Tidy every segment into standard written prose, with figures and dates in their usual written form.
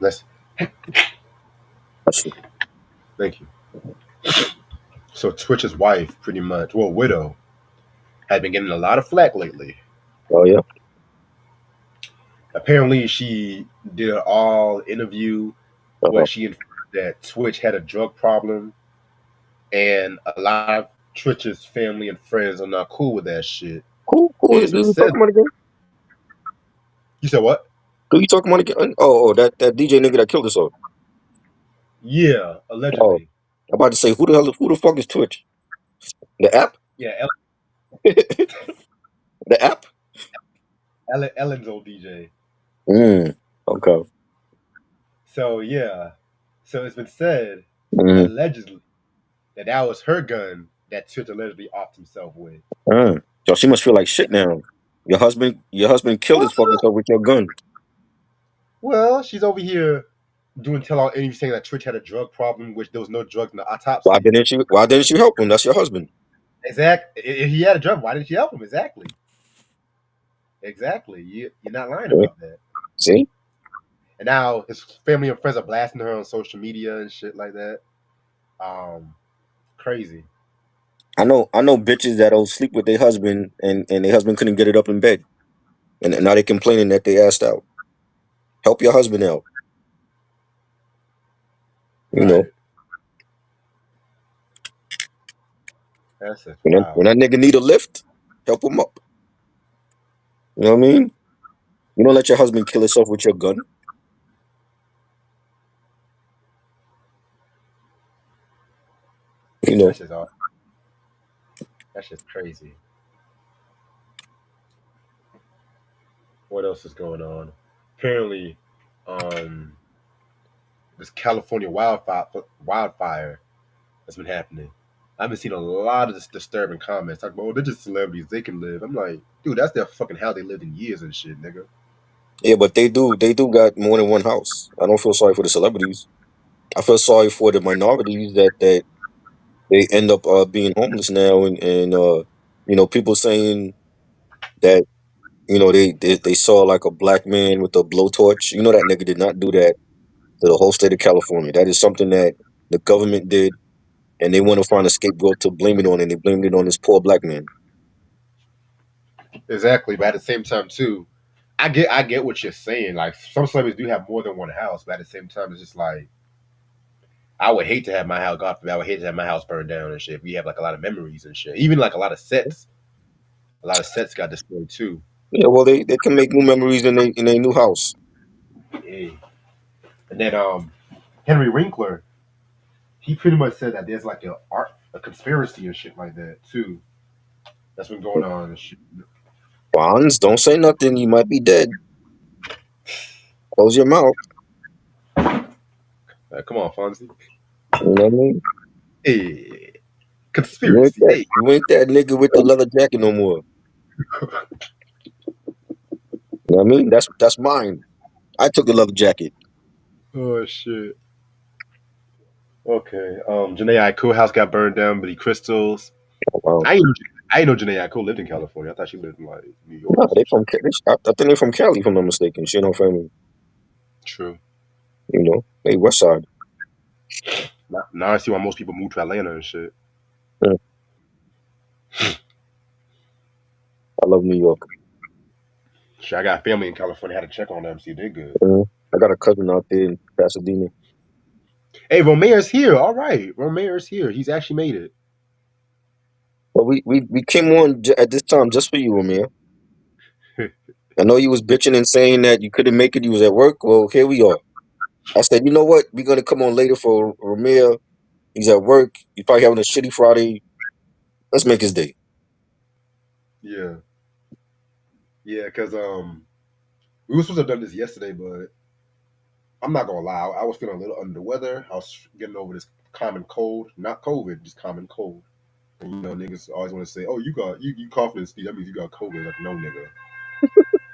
Let's That's it. thank you. So Twitch's wife, pretty much, well, widow, had been getting a lot of flack lately. Oh yeah. Apparently, she did an all interview where Uh-huh. she informed that Twitch had a drug problem, and a lot of Twitch's family and friends are not cool with that shit. Who It's been you said. talking about again? You said what? Who you talking about again? That DJ nigga that killed us all. Yeah, Oh, allegedly. I'm about to say who the fuck is Twitch? The app? Yeah, The app? Ellen's old DJ. Mm. Okay. So yeah, so it's been said Mm. allegedly that was her gun that Twitch allegedly offed himself with. Mm. So she must feel like shit now. Your husband killed his fucking self with your gun. Well, she's over here doing tell all interviews saying that Twitch had a drug problem, which there was no drugs in the Why autopsy. didn't you why didn't you help him? That's your husband. Exactly. If he had a drug, why didn't she help him? Exactly. Exactly. You're not lying Yeah. about that. See? And now his family and friends are blasting her on social media and shit like that. Um, Crazy. I know bitches that'll sleep with their husband and their husband couldn't get it up in bed. And now they complaining that they asked out. Help your husband out. You know. Right. That's just When wild. that nigga need a lift, help him up. You know what I mean? You don't let your husband kill himself with your gun. You know. That's just all. That's just crazy. What else is going on? Apparently, um, this California wildfire that's been happening. I've been seeing a lot of this disturbing comments talking about, oh, they're just celebrities, they can live. I'm like, dude, that's their fucking how they lived in years and shit, nigga. Yeah, but they do got more than one house. I don't feel sorry for the celebrities. I feel sorry for the minorities that they end up being homeless now and people saying that they saw like a black man with a blowtorch. You know that nigga did not do that to the whole state of California. That is something that the government did, and they want to find a scapegoat to blame it on, and they blamed it on this poor black man. Exactly, but at the same time too, I get what you're saying. Like some celebrities do have more than one house, but at the same time, it's just like I would hate to have my house. God forbid, I would hate to have my house burned down and shit. We have like a lot of memories and shit. Even like a lot of sets. A lot of sets got destroyed too. Yeah, well, they can make new memories in a new house. Yeah. And then Henry Winkler, he pretty much said that there's like a conspiracy and shit like that too. That's been going on and shit. Bonds, don't say nothing. You might be dead. Close your mouth. Come on, Fonzie. You know what I mean? Hey, You ain't conspiracy. that. Hey. You ain't that nigga with the leather jacket no more. You know what I mean? That's mine. I took the leather jacket. Oh shit. Okay. Janae Aiko house got burned down, but the crystals. Oh, wow. I didn't know Janae Aiko lived in California. I thought she lived in like New York No, or some shit. I think they're from Cali, if I'm not mistaken. She and her family. True. They West Side. Now I see why most people move to Atlanta and shit. Yeah, I love New York. Shit, I got family in California. I had to check on them, see if they're good. I got a cousin out there in Pasadena. Hey, Romeo's here. All right, Romeo's here. He's actually made it. But we came on at this time just for you, Amir. I know you was bitching and saying that you couldn't make it. You was at work. Well, here we are. I said, you know what? We're gonna come on later for Ramir. He's at work. He's probably having a shitty Friday. Let's make his day. Yeah, yeah. Because we were supposed to have done this yesterday, but I'm not gonna lie. I was feeling a little under the weather. I was getting over this common cold, not COVID, just common cold. And niggas always want to say, "Oh, you coughing and sneeze. That means you got COVID." Like, no, nigga,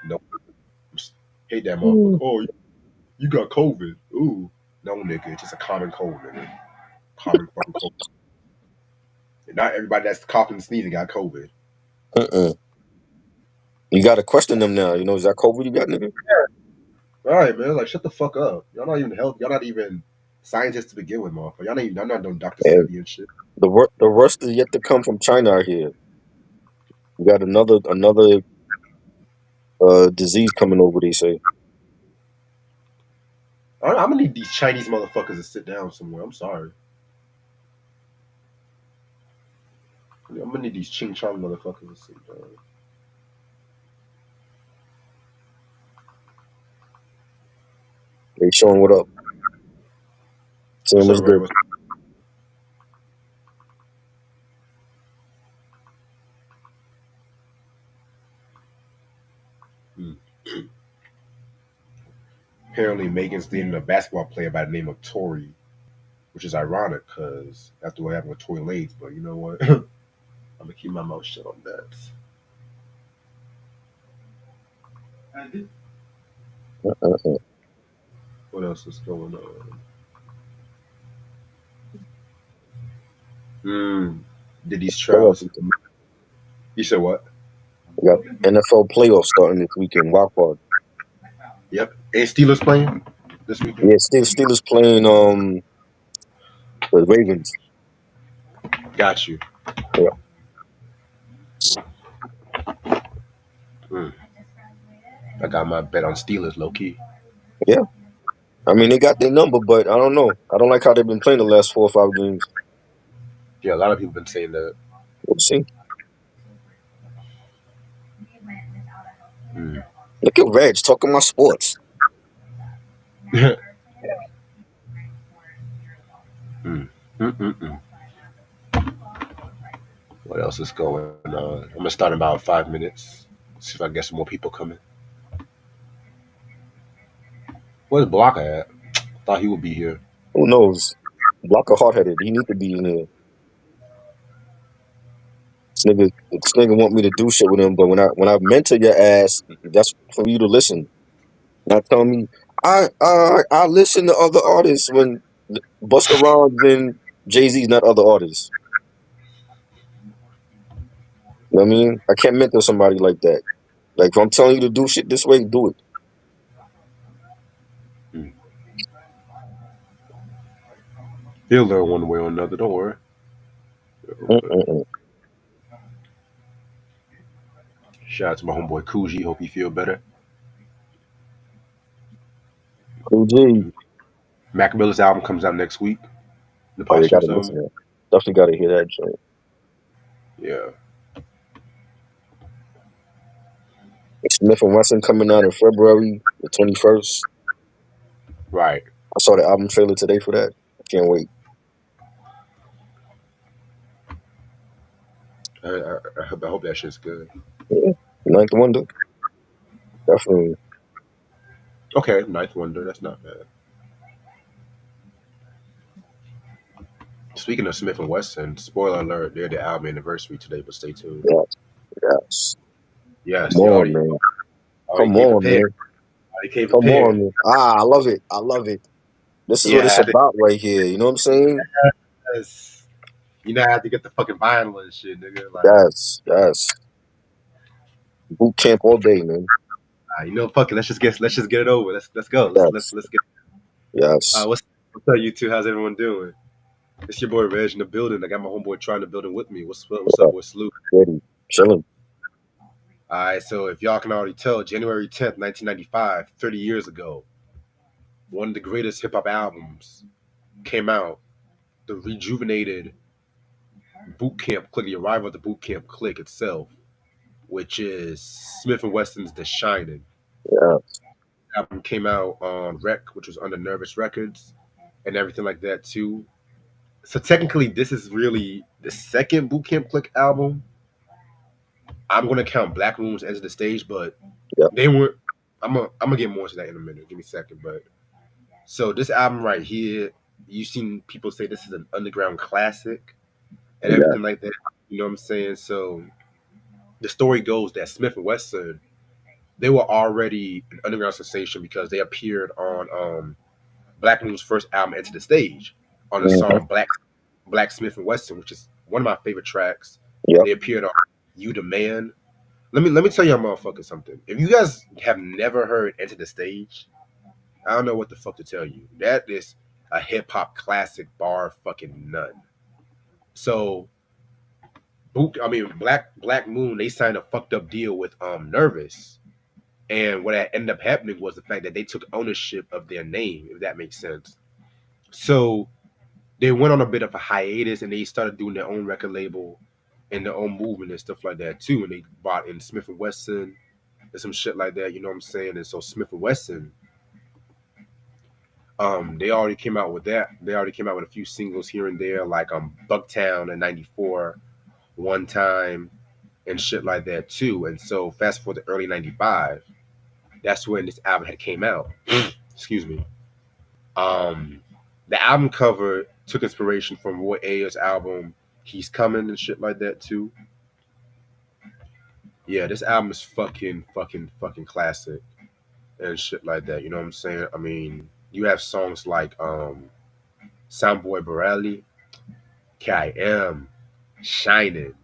no. Hate that motherfucker. Mm. Oh, you got COVID. Ooh, no, nigga. It's just a common cold, nigga. Common fucking cold. And not everybody that's coughing and sneezing got COVID. Mm-mm. You got to question them now. Is that COVID you got, nigga? All right, man. Like, shut the fuck up. Y'all not even health. Y'all not even scientists to begin with, motherfucker. Y'all not even. Y'all not doing Doctor And Sebi and shit. the rust is yet to come from China out here. We got another disease coming over. They say. I'm gonna need these Chinese motherfuckers to sit down somewhere. I'm sorry. I'm gonna need these Ching Chong motherfuckers to sit down. They showing what up. Saying What's up, what's Ray? good. What's hmm. Apparently, Megan's dating a basketball player by the name of Tori, which is ironic because after what happened with Tory Lanez. But you know what? I'm gonna keep my mouth shut on that. Uh-uh. What else is going on? Hmm. Did these Playoff trials? weekend. You said what? We got NFL playoffs starting this weekend. Wild card. Yep. And Steelers playing this weekend. Yeah, Steelers playing the Ravens. Got you. Yeah, Hmm. I got my bet on Steelers, low key. yeah. I mean, they got their number, but I don't know. I don't like how they've been playing the last 4 or 5 games. Yeah, a lot of people been saying that. We'll see. Hmm. Look at Reg talking about sports. Hmm. Mm-mm-mm. What else is going on? I'm gonna start in about 5 minutes. See if I can get some more people coming. Where's Blocker at? Thought he would be here. Who knows? Blocker hard headed. He need to be in here. This nigga want me to do shit with him, but when I mentor your ass, that's for you to listen. Not tell me I listen to other artists when Busta Rhymes and Jay-Z's not other artists. You know what I mean? I can't mentor somebody like that. Like if I'm telling you to do shit this way, do it. Hmm. He'll learn one way or another. Don't worry. But Mm-mm-mm. shout out to my homeboy Coogee. Hope he feel better. Cool G. Mac Miller's album comes out next week. The Oh, you gotta posthumous album. listen to that. Definitely gotta hear that joint. Yeah. Smith and Wesson coming out in February the 21st. Right. I saw the album trailer today for that. I can't wait. I hope that shit's good. Yeah. Ninth Wonder, definitely. Okay, Ninth Wonder. That's not bad. Speaking of Smith and Wesson, spoiler alert, they're the album anniversary today, but stay tuned. Yes, yes. Yes, Come you on, already man. already Come came on, prepared. man. Already came Come on, prepared. man. Ah, I love it. I love it. This is what it's Yeah, about right here. You know what I'm saying? yes. You know, I had to get the fucking vinyl and shit, nigga. Like, Yes, yes. Boot camp all day, man. fuck it. Let's just get it over. Let's go. Let's Yes, let's get. yes. What's up, you two? How's everyone doing? It's your boy Reg in the building. I got my homeboy trying to building with me. What's up? What's What up, up? boy Salute? Ready. Chilling. All right, so if y'all can already tell, January 10th, 1995, 30 years ago, one of the greatest hip hop albums came out. The rejuvenated Boot Camp Click, the arrival of the Boot Camp Click itself, which is Smith and Wesson's The Shining. Yeah. The album came out on Rec, which was under Nervous Records, and everything like that too. So technically, this is really the second Boot Camp Click album. I'm gonna count Black Rooms Enter the Stage, but Yep. they weren't. I'm gonna get more into that in a minute. Give me a second, but so this album right here, you've seen people say this is an underground classic and Yeah. everything like that. You know what I'm saying? So the story goes that Smith and Wesson, they were already an underground sensation because they appeared on Black Moon's first album, Enter the Stage, on the Mm-hmm. song Black Smith and Wesson, which is one of my favorite tracks. Yep. They appeared on You the Man. Let me tell y'all motherfuckers something. If you guys have never heard Enter the Stage, I don't know what the fuck to tell you. That is a hip hop classic bar fucking none. So I mean Black Moon, they signed a fucked up deal with Nervous. And what ended up happening was the fact that they took ownership of their name, if that makes sense. So they went on a bit of a hiatus and they started doing their own record label and their own movement and stuff like that too. And they bought in Smith and Wesson and some shit like that, you know what I'm saying? And so Smith and Wesson, they already came out with that. They already came out with a few singles here and there, like Bucktown in '94, One Time, and shit like that too. And so fast forward to early '95, that's when this album had came out. Excuse me. Um, the album cover took inspiration from Roy Ayers' album He's Coming and shit like that too. Yeah, this album is fucking classic and shit like that. You know what I'm saying? I mean, you have songs like Soundboy Borelli, KIM, Shining,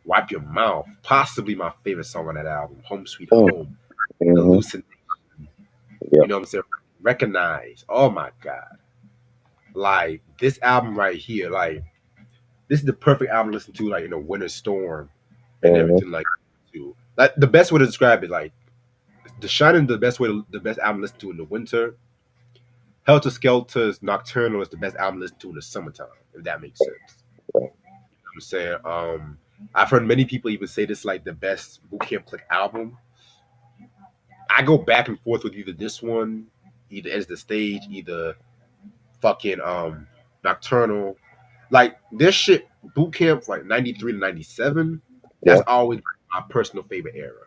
Wipe Your Mouth, possibly my favorite song on that album, Home Sweet Mm. Home, Mm-hmm. Hallucinate, Yeah. you know what I'm saying? Recognize. Oh my God. Like this album right here, like this is the perfect album to listen to like in a winter storm and Mm-hmm. everything like that too. Like the best way to describe it, like the Shining, the best album to listen to in the winter. Helter Skelter's Nocturnal is the best album to listen to in the summertime, if that makes sense. I'm saying, I've heard many people even say this like the best boot camp click album. I go back and forth with either this one, either as the stage, either fucking Nocturnal. Like this shit, boot camp like '93 to '97. Yeah. That's always my personal favorite era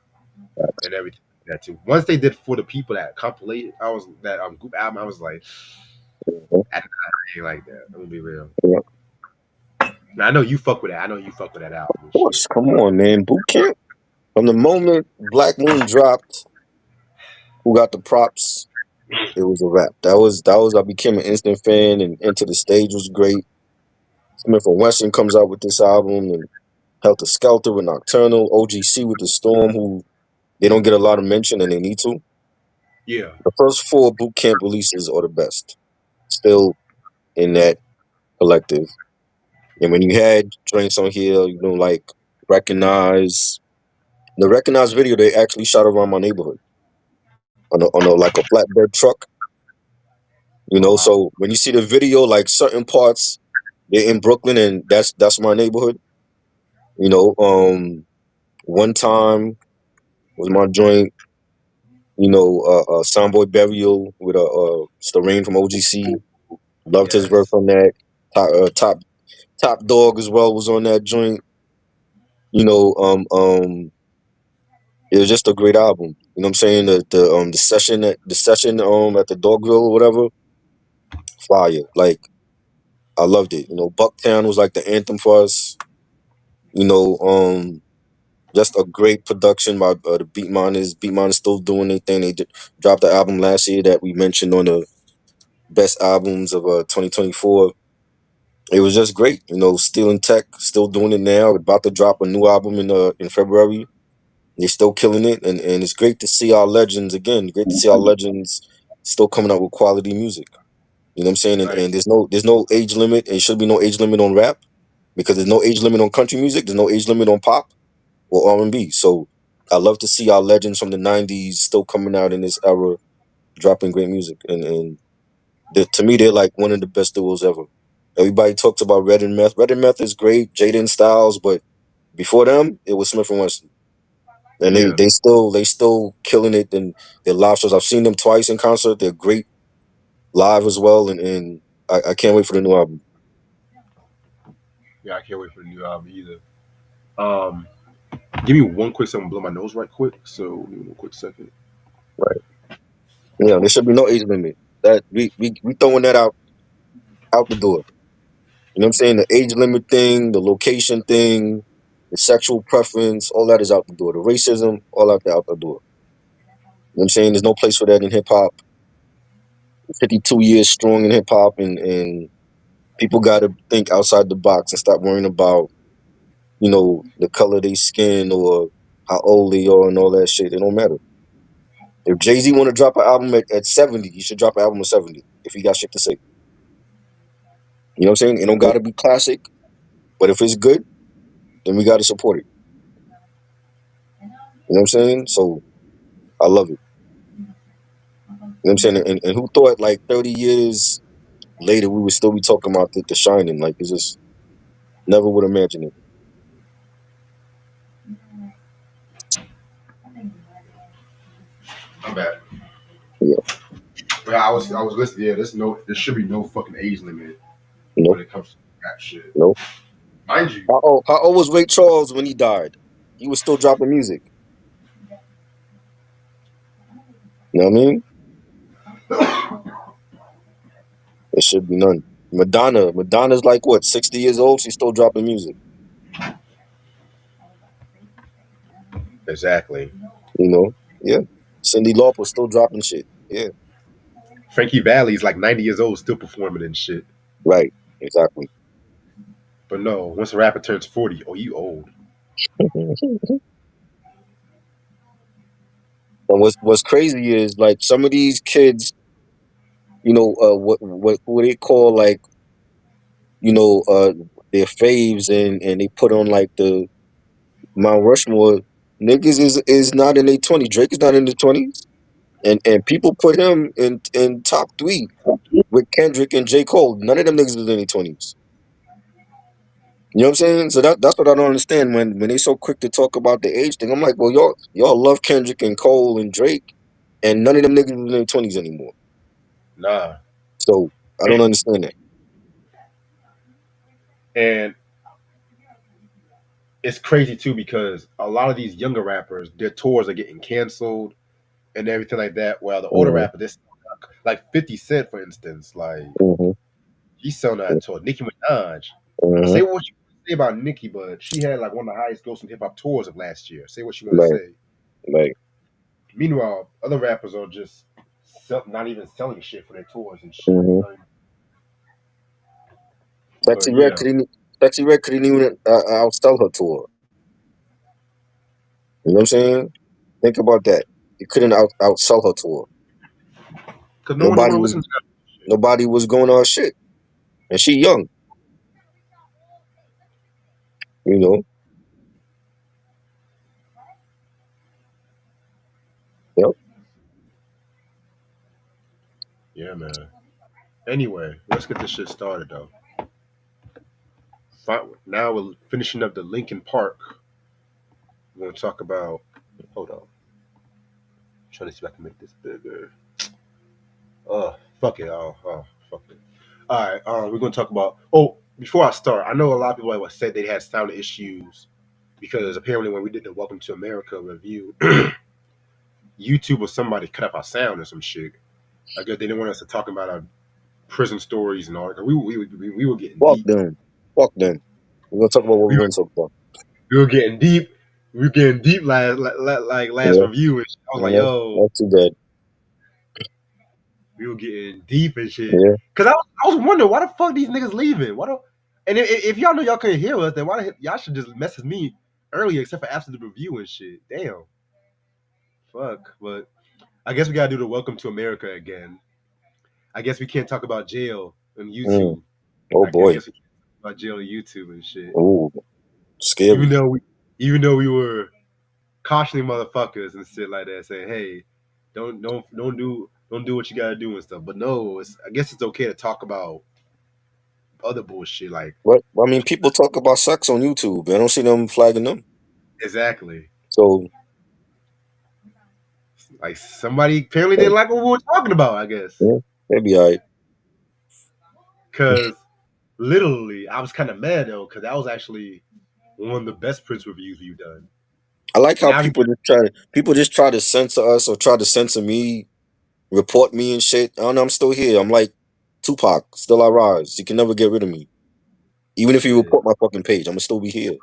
and everything like that too. Once they did For the People that compilation, I was that group album. I was like, Mhm. I ain't like that. I'm gonna be real. Yeah. Of Now, I know you fuck with that. I know you fuck with that album and shit. course. Come on, man. Boot camp. From the moment Black Moon dropped, who got the props? It was a wrap. That was. I became an instant fan, and Into the Stage was great. Smith and Wesson comes out with this album, and Helter Skelter with Nocturnal, OGC with the Storm, who they don't get a lot of mention, and they need to. Yeah, The first four boot camp releases are the best, still in that collective. And when you had joints on here, like Recognize, the Recognize video, they actually shot around my neighborhood on a like a flatbed truck. oh wow. So when you see the video, like certain parts, they're in Brooklyn, and that's my neighborhood. One time was my joint. Soundboy Burial with Storine from OGC. Loved his verse Yes, on that. Top Dog as well was on that joint. You know, it was just a great album. You know what I'm saying? The session at the Dogville or whatever, fire. Like I loved it. Bucktown was like the anthem for us. You know, just a great production by the Beatminers. Beatminers still doing their thing. They dropped the album last year that we mentioned on the best albums of 2024. It was just great. Still in tech, still doing it now. About to drop a new album in February. They're still killing it, and it's great to see our legends again. Great to see our legends still coming out with quality music. You know what I'm saying? And, right. and there's no age limit. And should be no age limit on rap because there's no age limit on country music. There's no age limit on pop or R&B. So I love to see our legends from the '90s still coming out in this era, dropping great music. And to me, they're like one of the best duos ever. Everybody talks about Red and Meth. Red and Meth is great, Jaden Styles, but before them, it was Smith and Wesson. And they Yeah, they still they still killing it in their live shows. I've seen them twice in concert. They're great live as well, and I can't wait for the new album. yeah. I can't wait for the new album either. Um, Give me one quick second. Blow my nose right quick. So give me one quick second. Right. There should be no age limit. That we throwing that out the door. You know what I'm saying? The age limit thing, the location thing, the sexual preference, all that is out the door. The racism, all out the door. You know what I'm saying? There's no place for that in hip hop. 52 years strong in hip hop, and people got to think outside the box and stop worrying about the color of their skin or how old they are and all that shit. It don't matter. If Jay-Z want to drop an album at 70, he should drop an album at 70 if he got shit to say. You know what I'm saying? It don't got to be classic, but if it's good, then we got to support it. You know what I'm saying? So I love it. You know what I'm saying? And who thought like 30 years later we would still be talking about the Shining? Like, it's just never would imagine it. I'm bad. Yeah. But I was listening. Yeah, there should be no fucking age limit when Nope. it comes to rap shit. Nope. Mind you, How old was Ray Charles when he died? He was still dropping music. You know what I mean? It should be none. Madonna's like what, 60 years old? She's still dropping music. exactly. You know? Yeah. Cindy Lauper's still dropping shit. Yeah. Frankie Valli's like 90 years old, still performing and shit. Right. Exactly. But no, once a rapper turns 40, oh, you old. And what's crazy is like some of these kids, what they call like, you know, uh their faves and they put on like the Mount Rushmore. Niggas is not in their 20s. Drake is not in the 20s. And people put him in top three with Kendrick and J. Cole. None of them niggas is in their 20s. You know what I'm saying? So that's what I don't understand when they so quick to talk about the age thing. I'm like, well, y'all love Kendrick and Cole and Drake, and none of them niggas is in their 20s anymore. Nah. So I don't understand that. And it's crazy too because a lot of these younger rappers, their tours are getting canceled and everything like that. While the older Hmm. rapper, this like 50 Cent, for instance, like Hmm. he's selling that tour. Nicki Minaj. Hmm. Say what you say about Nicki, but she had like one of the highest grossing hip hop tours of last year. Say what you want to Right. say. Right. Meanwhile, other rappers are just not even selling shit for their tours and shit. Hmm. Sexy But Red yeah, couldn't Sexy Red couldn't even outsell her tour. You know what I'm saying? Think about that. You couldn't outsell her tour. because no one don't Nobody want to was listen to that shit. nobody was going on her shit, and she young. You know. Yep. Yeah, man. Anyway, let's get this shit started though. Now we're finishing up the Linkin Park. We're gonna talk about. Hold on. I'm trying to see if I can make this bigger. Fuck it. Fuck it. All right. We're gonna talk about. Oh, before I start, I know a lot of people like said they had sound issues because apparently when we did the Welcome to America review, YouTube or somebody cut up our sound or some shit. I guess they didn't want us to talk about our prison stories and all that. We were getting Fuck deep. them. Fuck them. We're gonna talk about what We we were, want to talk about. we were getting deep. We were getting deep like last Yeah. review. And shit. I was like, Yeah. yo, Not too bad. we were getting deep and shit. Yeah. Cause I was wondering why the fuck these niggas leaving? Why don't? And if y'all know y'all couldn't hear us, then y'all should just message me earlier, except for after the review and shit. Damn, fuck. But I guess we gotta do the Welcome to America again. I guess we can't talk about jail and Mm. YouTube. Oh I boy. guess we can't talk about jail and YouTube and shit. Ooh. Even Scary. though we, even though we were cautioning motherfuckers and shit like that, saying, "Hey, don't do what you gotta do and stuff." But no, I guess it's okay to talk about other bullshit like What? I mean, people talk about sex on YouTube. I don't see them flagging them. exactly So like somebody apparently uh, didn't like what we were talking about. I guess yeah, maybe I. because literally I was kind of mad though because that was actually one of the best Prince reviews we've done. I like how Now everybody, people just try to censor us or try to censor me, report me and shit. I don't know. I'm still here. I'm like Tupac. Still I rise. You can never get rid of me. Even if you shit, report my fucking page, I'm gonna still be here. You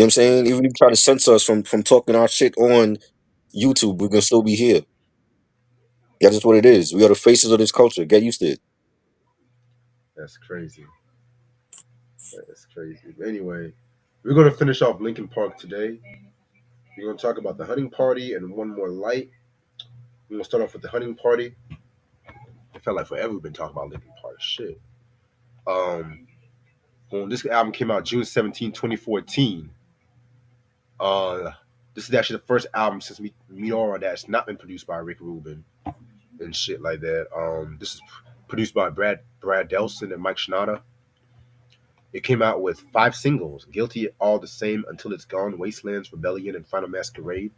know what I'm saying? Even if you try to censor us from talking our shit on YouTube, we're gonna still be here. That's just what it is. We are the faces of this culture. Get used to it. that's crazy. That's crazy. But anyway, we're gonna finish off Lincoln Park today. We're gonna talk about the hunting party and one more light. We're gonna start off with the hunting party. It felt like forever we've been talking about Linkin Park. Shit. Um, when this album came out June 17, 2014. Uh, this is actually the first album since Meteora that's not been produced by Rick Rubin and shit like that. This is produced by Brad Delson and Mike Shinoda. It came out with 5 singles: "Guilty," "All the Same," "Until It's Gone," "Wastelands," "Rebellion," and "Final Masquerade."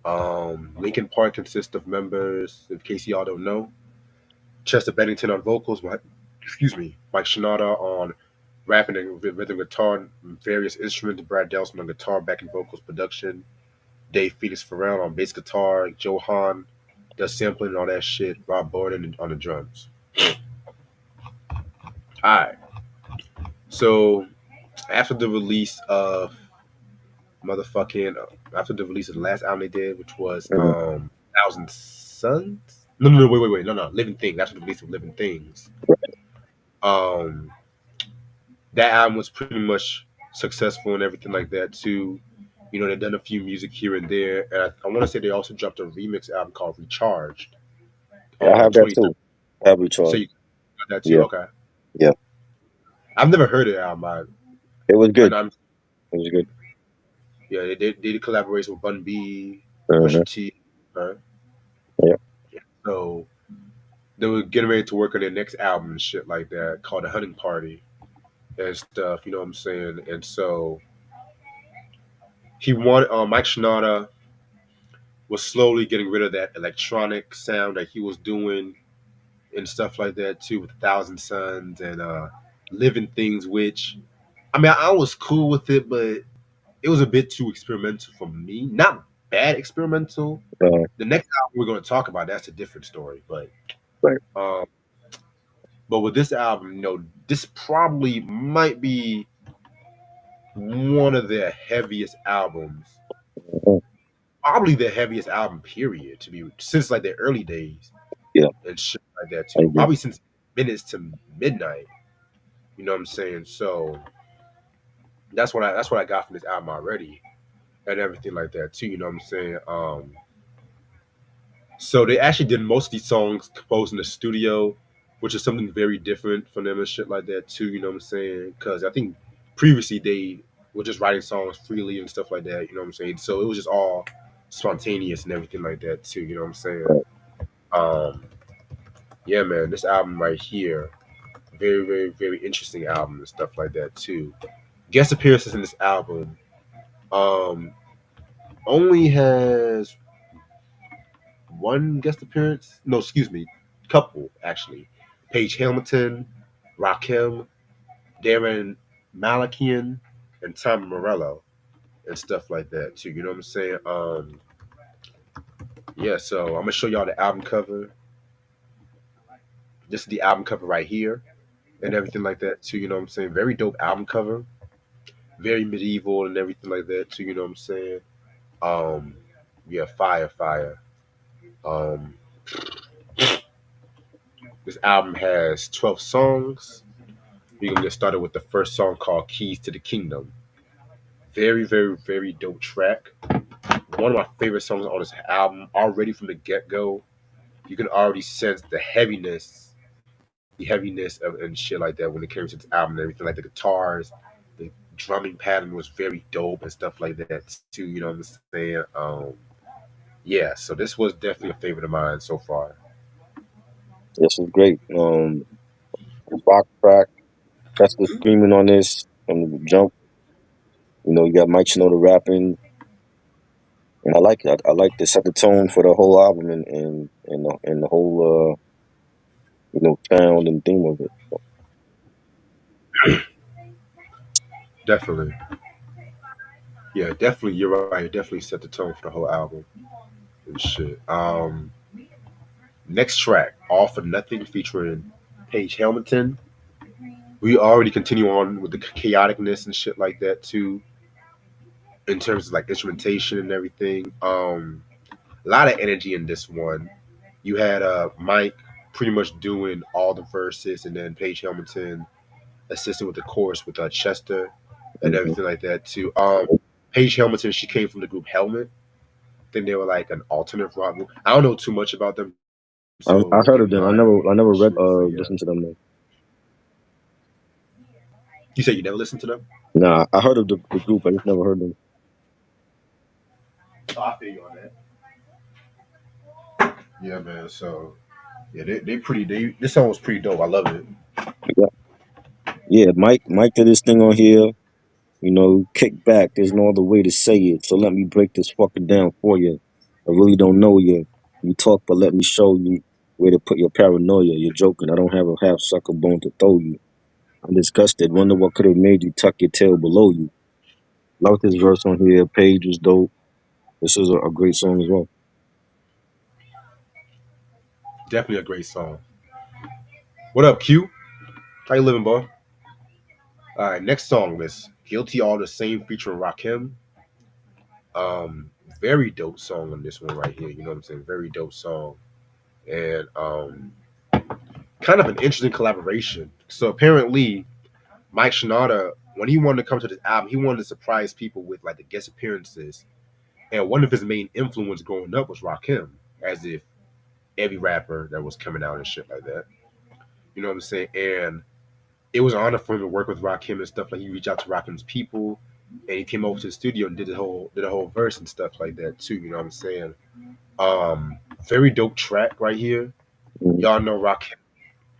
Linkin Park consists of members, in case y'all don't know, Chester Bennington on vocals, excuse me, Mike Shinoda on rapping and rhythm guitar and various instruments, Brad Delson on guitar, backing vocals, production, Dave Felix Farrell on bass guitar, Joe Hahn does sampling and all that shit, Rob Borden on the drums. Alright, so after the release of motherfucking, after the release of the last album they did, which was Mhm. Thousand Suns? No, wait, no, Living Things. After the release of Living Things. Um, that album was pretty much successful and everything like that too. You know, they've done a few music here and there, and I want to say they also dropped a remix album called Recharged. Yeah, I have that 20. too. I have So recharge. you got that too? Yeah, Okay. yeah. I've never heard of the album. It was I good. know. I'm, It was good. yeah, they did collaboration with Bun B, Uh-huh. Pusha T. Right? Yeah. So they were getting ready to work on their next album and shit like that, called The Hunting Party and stuff. You know what I'm saying? And so he wanted Mike Shinoda was slowly getting rid of that electronic sound that he was doing and stuff like that too with Thousand Suns and Living Things, which I mean I was cool with it, but it was a bit too experimental for me. Not bad experimental. Uh, The next album we're going to talk about, that's a different story. right. Um, but with this album, this probably might be one of their heaviest albums, Mhm. probably their heaviest album period to be since like their early days Yeah, and shit like that I too. agree. Probably since Minutes to Midnight. You know what I'm saying? So that's what I got from this album already and everything like that too. You know what I'm saying? So they actually did most of these songs composed in the studio, which is something very different from them and shit like that too. You know what I'm saying? Because I think previously they were just writing songs freely and stuff like that. You know what I'm saying? So it was just all spontaneous and everything like that too. You know what I'm saying? Right. Um, yeah, man, this album right here, very, very, very interesting album and stuff like that too. Guest appearances in this album, um, only has one guest appearance. No, excuse me, couple actually. Paige Hamilton, Rakim, Darren Malakian, and Tom Morello and stuff like that too. You know what I'm saying? Yeah. So I'm gonna show y'all the album cover. This is the album cover right here and everything like that too. You know what I'm saying? Very dope album cover. Very medieval and everything like that too. You know what I'm saying? Um, yeah, fire, fire. Um, this album has 12 songs. We're gonna get started with the first song called "Keys to the Kingdom." Very, very, very dope track. One of my favorite songs on this album. Already from the get go, you can already sense the heaviness of and shit like that when it came to this album and everything. Like the guitars, the drumming pattern was very dope and stuff like that too. You know what I'm saying? Yeah. So this was definitely a favorite of mine so far. This was great. Rock track. Chester screaming on this from the jump. You got Mike Shinoda rapping, and I like it. I like to set the tone for the whole album and the whole sound and theme of it. Definitely. Yeah, definitely. You're right. It definitely set the tone for the whole album and shit. Next track, "All for Nothing" featuring Paige Hamilton. We already continue on with the chaoticness and shit like that too, in terms of like instrumentation and everything. A lot of energy in this one. You had Mike pretty much doing all the verses, and then Paige Hamilton assisting with the chorus with Chester and Hmm. everything like that too. Paige Hamilton, she came from the group Helmet. I think they were like an alternate rock group. I don't know too much about them, so forgive I my heard of them. issues. But I never yeah, read listened to them though. you said you never listened to them. Nah, I heard of the group. I just never heard them. Oh, I feel you on that. Yeah, man. So yeah, they pretty. This song was pretty dope. I love it. Yeah, yeah. Mike did this thing on here. You know, kick back. There's no other way to say it. So let me break this fucker down for you. I really don't know you. You talk, but let me show you where to put your paranoia. You're joking. I don't have a half sucker bone to throw you. I'm disgusted. Wonder what could have made you tuck your tail below you. Love this verse on here. Page was dope. This is a great song as well. Definitely a great song. What up, Q? How you living, boy? All right, next song is "Guilty All the Same" featuring Rakim. Um, Very dope song on this one right here. You know what I'm saying? Very dope song, and kind of an interesting collaboration. So apparently, Mike Shinoda, when he wanted to come to this album, he wanted to surprise people with like the guest appearances. And one of his main influence growing up was Rakim, as if every rapper that was coming out and shit like that. You know what I'm saying? And it was an honor for him to work with Rakim and stuff. Like he reached out to Rakim's people, and he came over to the studio and did a whole verse and stuff like that too. You know what I'm saying? Very dope track right here. Mhm. Y'all know Rakim.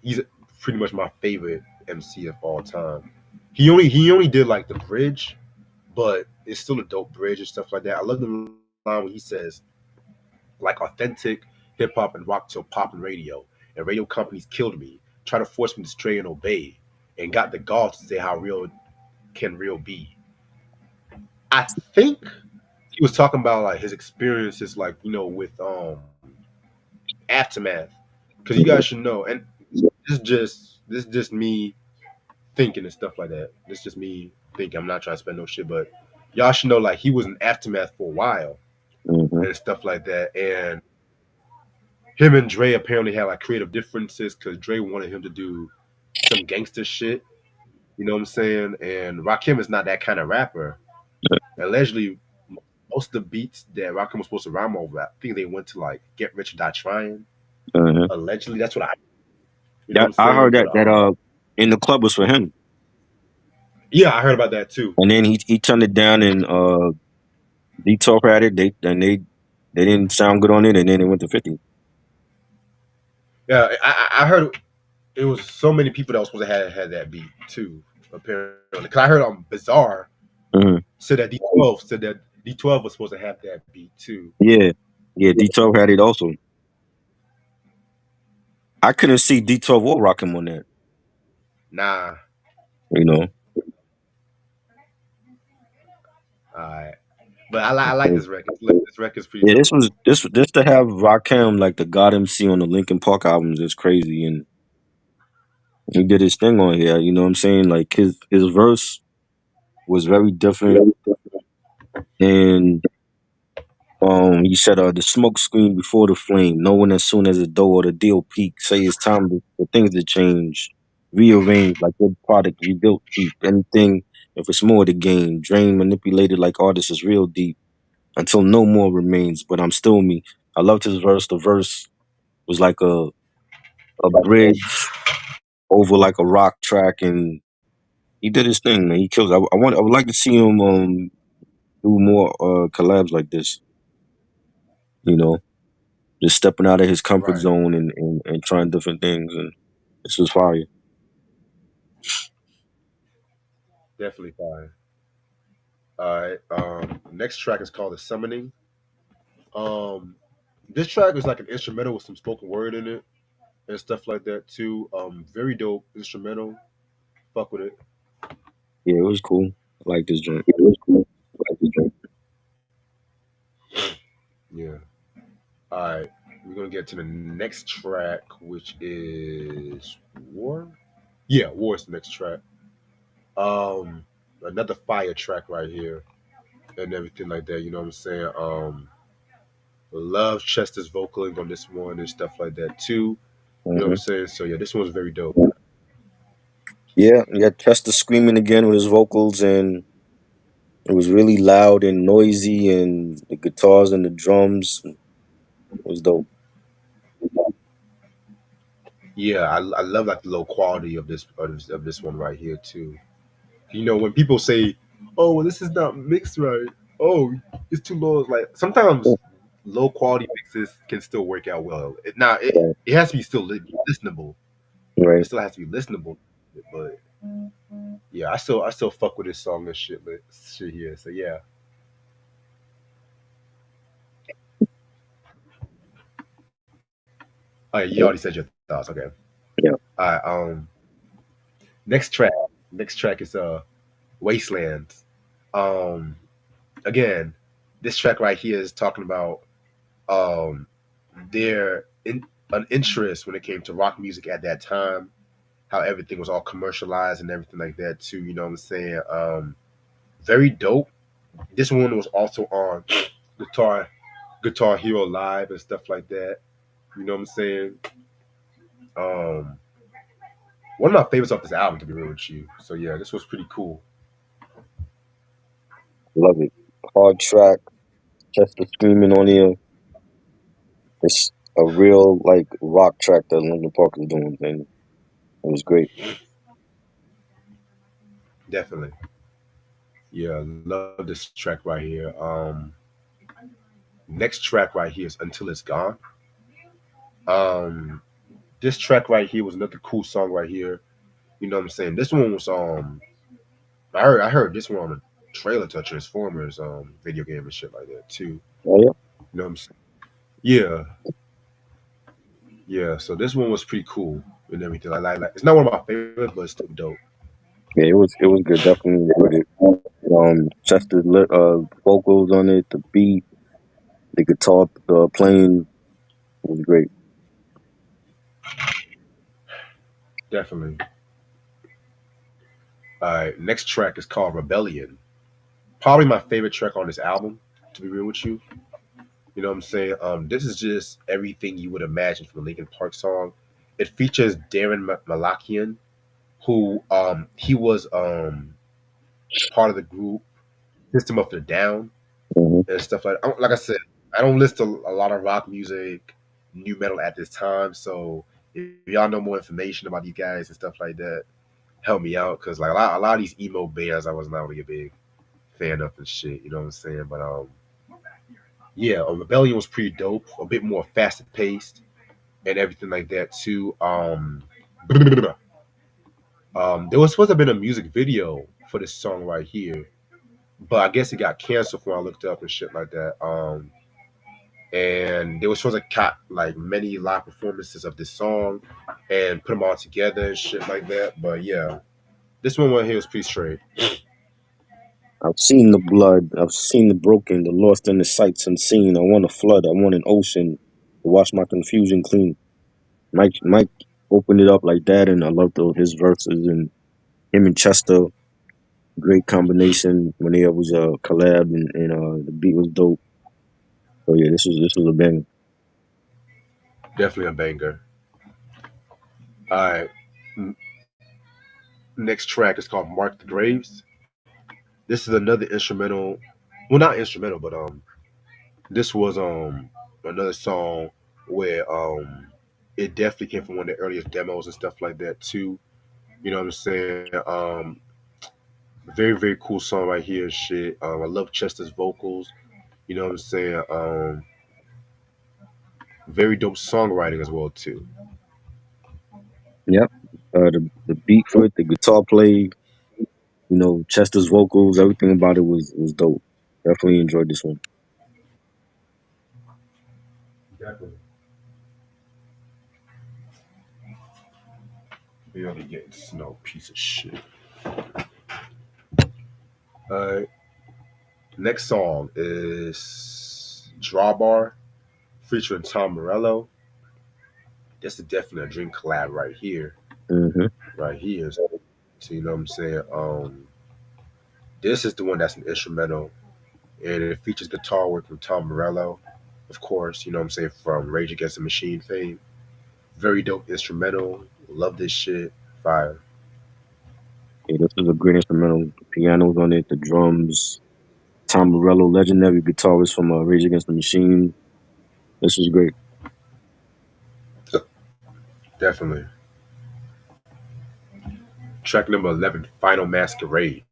He's pretty much my favorite MC of all time. He only did like the bridge, but it's still a dope bridge and stuff like that. I love the line when he says, like authentic hip hop and rock till pop and radio, and radio companies killed me, try to force me to stray and obey, and got the gall to say how real can real be. I think he was talking about like his experiences, like with aftermath, because you guys should know, and this is just me thinking and stuff like that. This is just me thinking. I'm not trying to spend no shit, but y'all should know like he was in aftermath for a while Mhm. and stuff like that, and him and Dre apparently had like creative differences because Dre wanted him to do some gangster shit. You know what I'm saying? And Rakim is not that kind of rapper. Allegedly, most of the beats that Rakim was supposed to rhyme over, I think they went to like "Get Rich or Die Trying." Uh-huh. Allegedly, that's what I. You know what That I'm I saying? heard But that in the club was for him, yeah, I heard about that too. and then he turned it down, and Detour had it. They didn't sound good on it, and then it went to 50. Yeah, I heard it was so many people that was supposed to have had that beat too. Apparently, because I heard on Bizarre Hmm. said that D12 was supposed to have that beat too. Yeah, yeah. Detour had it also. I couldn't see Detour or Rakim on that. Nah, You know. alright. But I like this record. This record's pretty Yeah, dope. this to have Rakim like the God MC on the Linkin Park albums is crazy, and he did his thing on here. You know what I'm saying? Like his verse was very different, and he said, "The smoke screen before the flame, knowing as soon as the dough or the deal peak, say it's time for things to change, rearrange like good product rebuilt cheap. Anything if it's more to gain, drain manipulated like artists is real deep until no more remains. But I'm still me." I loved his verse. The verse was like a bridge over like a rock track, and he did his thing, man. He kills. I would like to see him do more collabs like this. You know, just stepping out of his comfort Right. zone and trying different things, and this was fire. Definitely fire. Alright. Next track is called The Summoning. Um this track is like an instrumental with some spoken word in it and stuff like that too. Very dope instrumental. Fuck with it. Yeah, it was cool. I like this joint. It was cool. Like the drink. Yeah. Alright. We're gonna get to the next track, which is War. Yeah, War is the next track. Um Another fire track right here and everything like that, you know what I'm saying? Love Chester's vocaling on this one and stuff like that too. You know what I'm Hmm. saying? So yeah, this one's very dope. Yeah, you got Chester screaming again with his vocals, and It was really loud and noisy, and the guitars and the drums was dope. Yeah, I love like the low quality of this one right here too. You know, when people say, "Oh, well, this is not mixed right," oh, it's too low. It's like sometimes low quality mixes can still work out well. Right, It has to be still listenable. It right. still has to be listenable. But yeah, I still fuck with this song and shit. But shit here, so yeah. Oh, yeah, you Yeah, already said your thoughts. Okay. yeah. All right. Next track. Next track is Wastelands. Um, again, this track right here is talking about um their an interest when it came to rock music at that time, how everything was all commercialized and everything like that too. You know what I'm saying? Very dope. This one was also on Guitar Guitar Hero Live and stuff like that. You know what I'm saying? Um, one of my favorites off this album, to be real with you. So yeah, this was pretty cool. Love it. Hard track, Chester screaming on here. It's a real like rock track that Linkin Park is doing, and it was great. Definitely. Yeah, love this track right here. Next track right here is Until It's Gone. Um, this track right here was another cool song right here. You know what I'm saying? This one was I heard this one on a trailer to Transformers video game and shit like that too. Oh yeah, You know what I'm saying? Yeah, yeah. So this one was pretty cool and everything. Like it's not one of my favorites, but it's still dope. yeah. It was good. Definitely enjoyed it. Chester's vocals on it, the beat, the guitar playing was great. Definitely. All right, next track is called Rebellion. Probably my favorite track on this album, to be real with you. You know what I'm saying? This is just everything you would imagine from a Linkin Park song. It features Darren Malakian, who he was part of the group System of the Down Hmm. and stuff like I said, I don't listen to a lot of rock music, new metal at this time. So if y'all know more information about these guys and stuff like that, help me out because like a lot of these emo bands I was not really a big fan of and shit. You know what I'm saying? But yeah, Rebellion was pretty dope, a bit more faster paced and everything like that too. There was supposed to have been a music video for this song right here, but I guess it got canceled when I looked up and shit like that. And they were supposed to cut like many live performances of this song and put them all together and shit like that. But yeah, this one right here was pretty straight. I've seen the blood. I've seen the broken, the lost in the sights unseen. I want a flood. I want an ocean to wash my confusion clean. Mike opened it up like that, and I loved his verses and him and Chester. Great combination when they was a collab, and the beat was dope. So yeah, this was a banger. Definitely a banger. All right, next track is called "Mark the Graves." This is another instrumental. Well, not instrumental, but this was another song where it definitely came from one of the earliest demos and stuff like that too. You know what I'm saying? Very very cool song right here. And shit. I love Chester's vocals. You know what I'm saying? Very dope songwriting as well too. Yep. The beat for it, the guitar play, Chester's vocals, everything about it was dope. Definitely enjoyed this one. Definitely. Barely getting snow, piece of shit. Uh, Next song is Drawbar featuring Tom Morello. This is definitely a dream collab right here. Hmm. Right here. So you know what I'm saying? This is the one that's an instrumental and it features guitar work from Tom Morello, of course, you know what I'm saying, from Rage Against the Machine fame. Very dope instrumental. Love this shit. Fire. Yeah, this was a great instrumental. The pianos on it, the drums. Tom Morello, legendary guitarist from Rage Against the Machine. This was great. Definitely. Track number 11, Final Masquerade.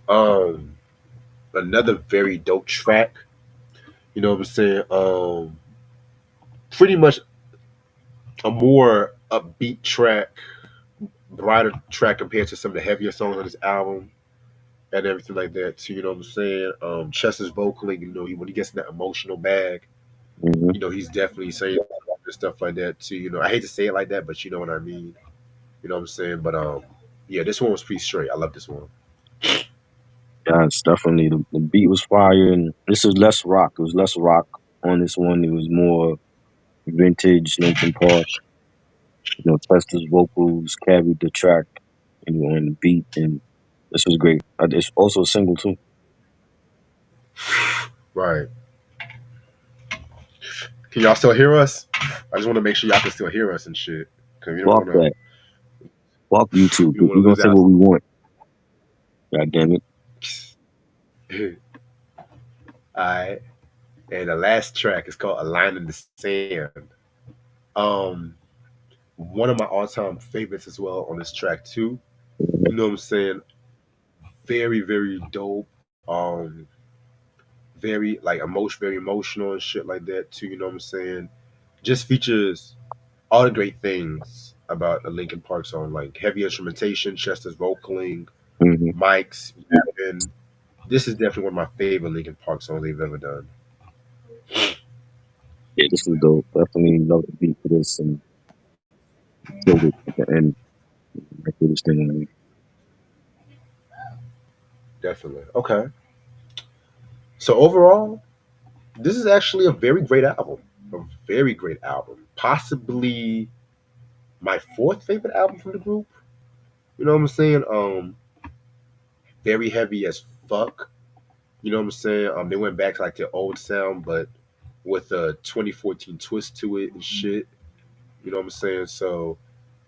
Um, Another very dope track. You know what I'm saying? Pretty much a more upbeat track, brighter track compared to some of the heavier songs on this album and everything like that too. You know what I'm saying? Chester's vocaling, when he gets in that emotional bag, Hmm. he's definitely saying stuff like that too. I hate to say it like that, but you know what I mean. You know what I'm saying? But yeah, this one was pretty straight. I love this one. Yeah, it's definitely the beat was fire, and this is less rock. It was less rock on this one. It was more vintage Linkin Park. Chester's vocals carried the track, on the beat, and this was great. It's also a single too. Right. Can y'all still hear us? I just want to make sure y'all can still hear us and shit. Cause we don't Fuck want to that. Fuck YouTube. we don't want We're to gonna lose say out. what we want. God damn it. All right. And the last track is called "A Line in the Sand." Um, One of my all-time favorites as well on this track too. You know what I'm saying? Very, very dope. Very like very emotional and shit like that too. You know what I'm saying? Just features all the great things about a Linkin Park song, like heavy instrumentation, Chester's vocaling, Hmm. mics, and this is definitely one of my favorite Linkin Park songs they've ever done. Yeah, this was dope. Definitely love the beat for this and killed it at the end. I feel this thing on me. Definitely. Okay. So overall, this is actually a very great album. A very great album. Possibly my fourth favorite album from the group. You know what I'm saying? Very heavy as fuck. You know what I'm saying? They went back to like their old sound, but with a 2014 twist to it and shit. You know what I'm saying? So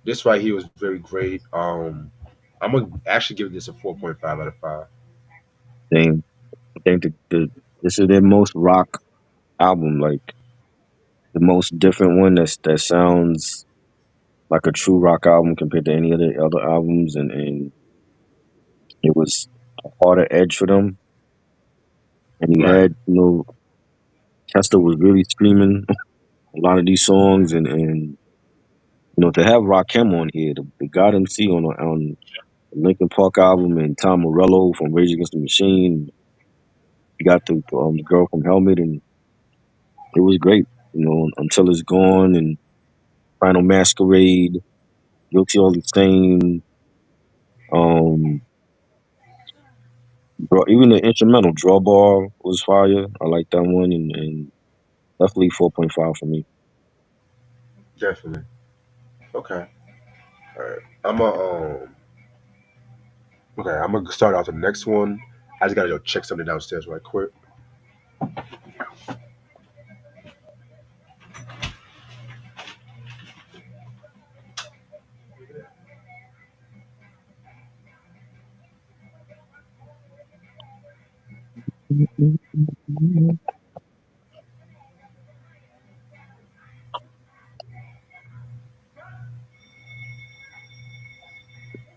this right here was very great. I'm gonna actually give this a 4.5 out of 5. Damn. I think this is their most rock album, like the most different one that sounds like a true rock album compared to any other albums, and it was a harder edge for them. And you Right. had, Chester was really screaming a lot of these songs, and to have Rakim on here, the God MC on the Linkin Park album, and Tom Morello from Rage Against the Machine. You got the girl from Helmet, and it was great. Until It's Gone and Final Masquerade, Guilty All the Same. Um, even the instrumental Drawbar was fire. I like that one, and definitely 4.5 for me. Definitely. Okay. All right. I'm gonna start out the next one. I just gotta go check something downstairs right quick.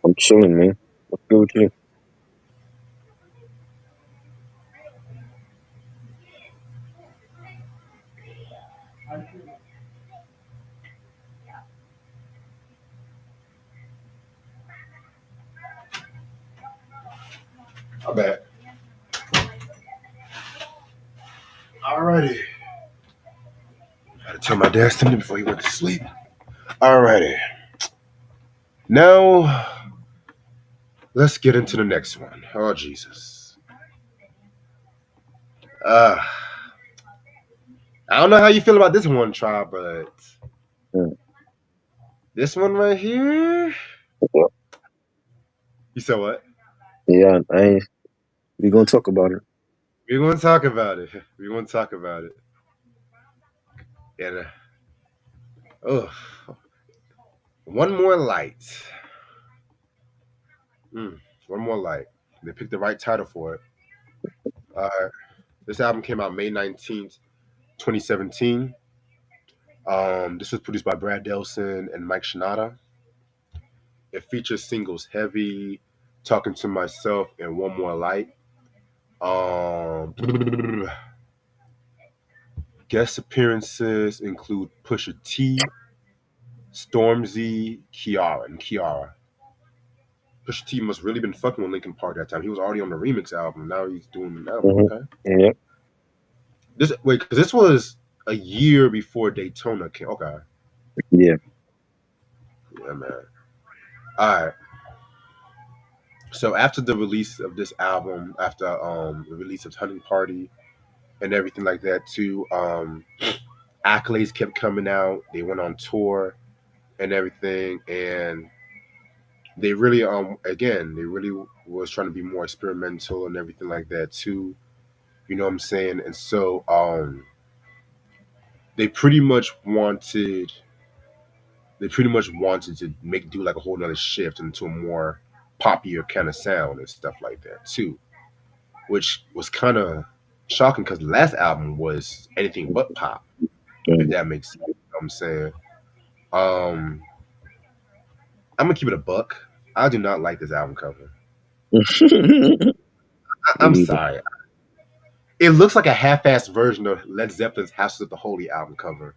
I'm chilling, man. What's good with you? I bet. Alrighty. Had to tell my dad something before he went to sleep. Alrighty. Now let's get into the next one. Oh Jesus. Uh I don't know how you feel about this one, Try, but Yeah, this one right here. You said what? yeah. We gonna talk about it. We're gonna talk about it. We're gonna talk about it. And oh, one more light. Mm, one more light. They picked the right title for it. Uh, this album came out May 19th, 2017. This was produced by Brad Delson and Mike Shinoda. It features singles "Heavy," "Talking to Myself," and "One More Light." Um, Guest appearances include Pusha T, Stormzy, Kiara. Pusha T must really been fucking with Linkin Park that time. He was already on the remix album. Now he's doing an album. Hmm. Okay. Yeah. This wait, because this was a year before Daytona came. Okay. Yeah. Yeah, man. All right. So after the release of this album, after the release of Hunting Party and everything like that too, accolades kept coming out. They went on tour and everything, and they really again they really was trying to be more experimental and everything like that too. You know what I'm saying? And so they pretty much wanted they pretty much wanted to make do like a whole nother shift into a more poppier kind of sound and stuff like that too, which was kind of shocking because the last album was anything but pop, if Mhm. that makes sense. You know what I'm saying? Um, I'm gonna keep it a buck. I do not like this album cover. Me I'm neither. sorry. It looks like a half-assed version of Led Zeppelin's "House of the Holy" album cover,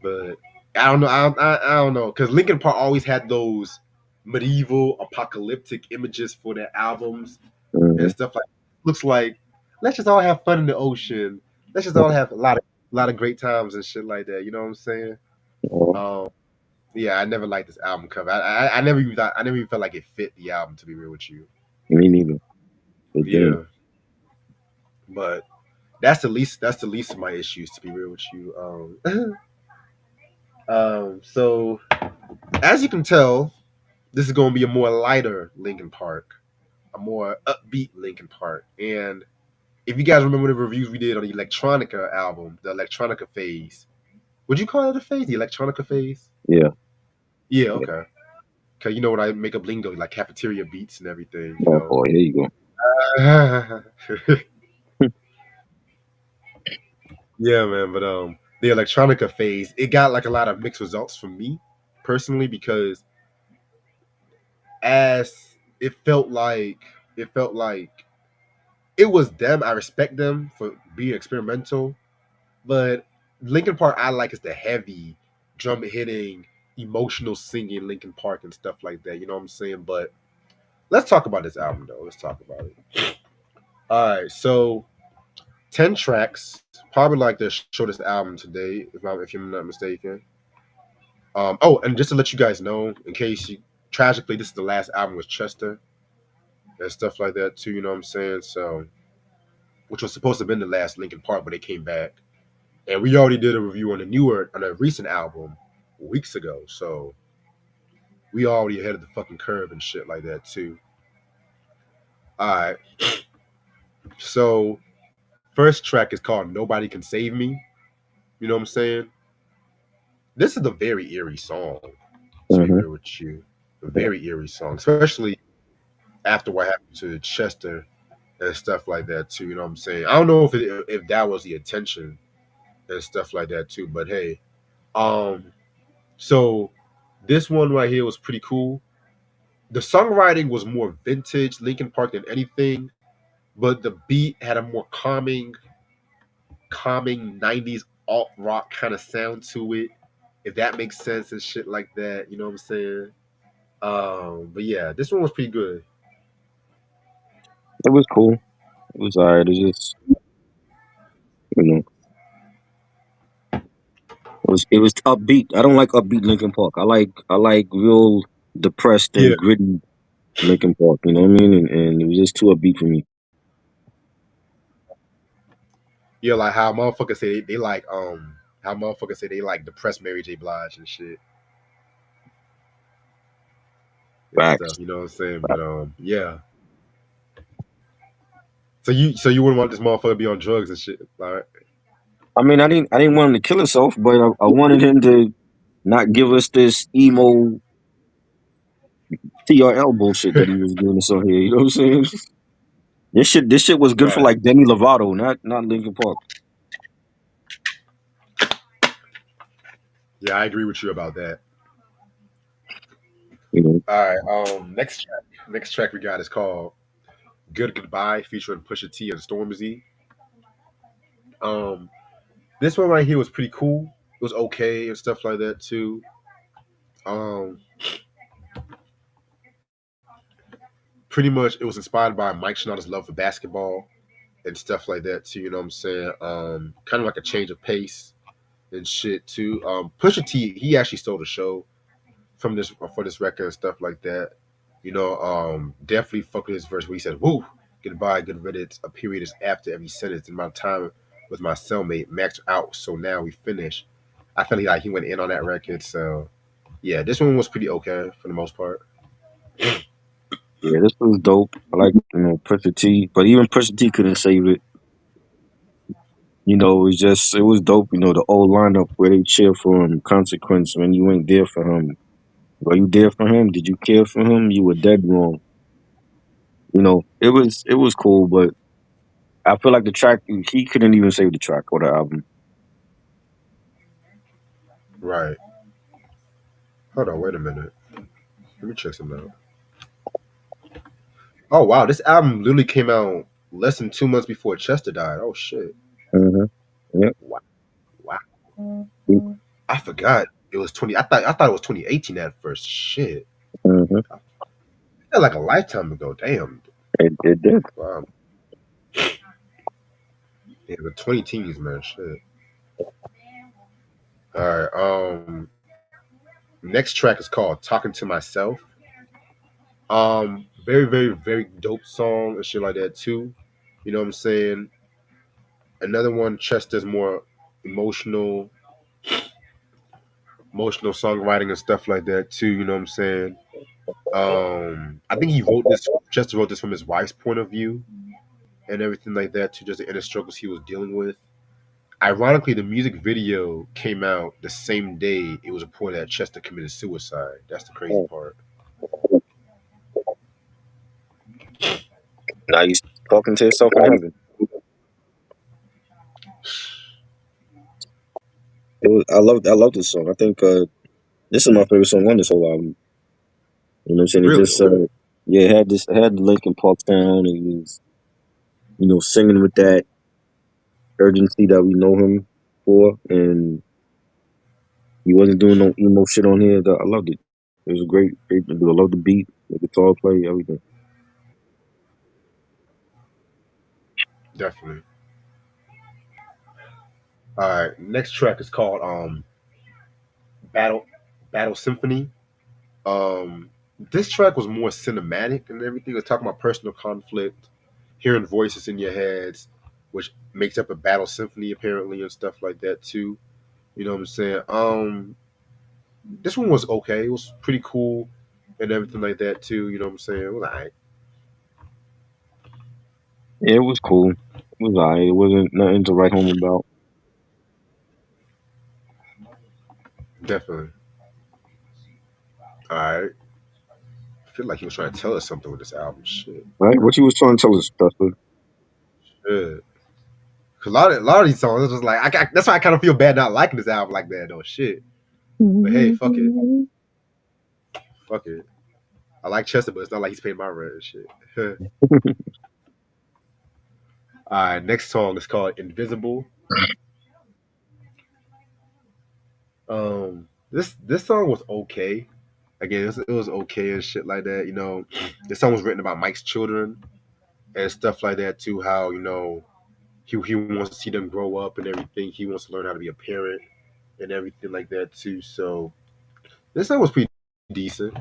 but I don't know. I don't know because Linkin Park always had those medieval apocalyptic images for their albums and Hmm. stuff like. Looks like let's just all have fun in the ocean. Let's just all have a lot of great times and shit like that. You know what I'm saying? Oh, Um, yeah, I never liked this album cover. I never even thought I never even felt like it fit the album. To be real with you, me neither. It didn't. yeah. But that's the least of my issues. To be real with you, so as you can tell, this is going to be a more lighter Linkin Park, a more upbeat Linkin Park. And if you guys remember the reviews we did on the Electronica album, the Electronica phase, would you call it a phase? The Electronica phase? Yeah. Yeah, Yeah. okay. Cause you know when I make up lingo like cafeteria beats and everything, you Oh know. boy, here you go. Yeah, man. But the Electronica phase, it got like a lot of mixed results from me personally because as it felt like it felt like it was them. I respect them for being experimental, but Linkin Park I like is the heavy drum hitting, emotional singing Linkin Park and stuff like that. You know what I'm saying? But let's talk about this album though. Let's talk about it. All right, so 10 tracks, probably like the shortest album today, if I'm not mistaken. Oh, and just to let you guys know, in case you tragically this is the last album with Chester and stuff like that too. You know what I'm saying? So, which was supposed to have been the last Linkin Park, but they came back, and we already did a review on a recent album weeks ago. So we already ahead of the fucking curve and shit like that too. All right, so first track is called "Nobody Can Save Me." You know what I'm saying? This is a very eerie song, to be Hmm. real with you. A very eerie song, especially after what happened to Chester and stuff like that too. You know what I'm saying? I don't know if that was the intention and stuff like that too. But hey, um, so this one right here was pretty cool. The songwriting was more vintage Linkin Park than anything, but the beat had a more calming '90s alt rock kind of sound to it. If that makes sense and shit like that, you know what I'm saying? But yeah, this one was pretty good. It was cool. It was alright. It just, you know, it was upbeat. I don't like upbeat Linkin Park. I like real depressed Yeah, and gritty Linkin Park. You know what I mean? And it was just too upbeat for me. yeah, like how motherfuckers say they like how motherfuckers say they like depressed Mary J. Blige and shit and Facts. stuff. You know what I'm saying? But yeah. So you wouldn't want this motherfucker to be on drugs and shit, all right? I mean, I didn't want him to kill himself, but I wanted him to not give us this emo TRL bullshit that he was doing us on here. You know what I'm saying? This shit was good for Right. like Demi Lovato, not Linkin Park. Yeah, I agree with you about that. You know. All right. Next track. Next track we got is called "Good Goodbye" featuring Pusha T and Stormzy. Um, this one right here was pretty cool. It was okay and stuff like that too. Um, Pretty much it was inspired by Mike Shinoda's love for basketball and stuff like that too. You know what I'm saying? Kind of like a change of pace and shit too. Pusha T, he actually stole the show from this for this record and stuff like that. Definitely fuck with his verse where he said, "Woo, goodbye, good riddance. A period is after every sentence. In my time with my cellmate maxed out, so now we finish." I felt like he went in on that record. So yeah, this one was pretty okay for the most part. Yeah, this was dope. I like Pusha T, but even Pusha T couldn't save it. It was dope. The old lineup where they cheer for him, consequence when you ain't there for him. Were you there for him? Did you care for him? You were dead wrong. It was cool, but I feel like the track he couldn't even save the track or the album. Right. Hold on, wait a minute. Let me check something out. Oh wow, this album literally came out less than 2 months before Chester died. Oh shit. Mm-hmm. Yep. Wow. Wow. I forgot it was 20. I thought it was 2018 at first. Shit. Mm-hmm. I felt like a lifetime ago. Damn. It did. Wow. Yeah, the 20 teens, man. Shit. All right. Next track is called "Talking to Myself." Very, very, very dope song and shit like that too. You know what I'm saying? Another one, Chester's more emotional, emotional songwriting and stuff like that too. You know what I'm saying? I think he wrote this. Chester wrote this from his wife's point of view and everything like that too. Just the inner struggles he was dealing with. Ironically, the music video came out the same day it was reported that Chester committed suicide. That's the crazy Oh, part. now you talking to yourself in heaven. I love this song. I think this is my favorite song on this whole album. You know what I'm saying? It Really? just Okay. yeah, it had the Linkin Park sound. It was singing with that urgency that we know him for, and he wasn't doing no emo shit on here. I loved it. It was a great. I love the beat, the guitar play, everything. Definitely. All right. Next track is called Battle Battle Symphony. Um, this track was more cinematic and everything. It was talking about personal conflict, hearing voices in your heads, which makes up a battle symphony apparently and stuff like that too. You know what I'm saying? This one was okay. It was pretty cool and everything like that too. You know what I'm saying? It was alright. Yeah, it was cool. It was alright. It wasn't nothing to write home about. Definitely. Alright. I feel like he was trying to tell us something with this album. Shit. Right? What you was trying to tell us, Dustin? Yeah. Cause a lot of these songs, it's just like that's why I kind of feel bad not liking this album like that though. Shit. But hey, fuck it. Fuck it. I like Chester, but it's not like he's paying my rent and shit. All right, next song is called "Invisible." This song was okay. Again, it was okay and shit like that. This song was written about Mike's children and stuff like that too. How he wants to see them grow up and everything. He wants to learn how to be a parent and everything like that too. So this song was pretty decent,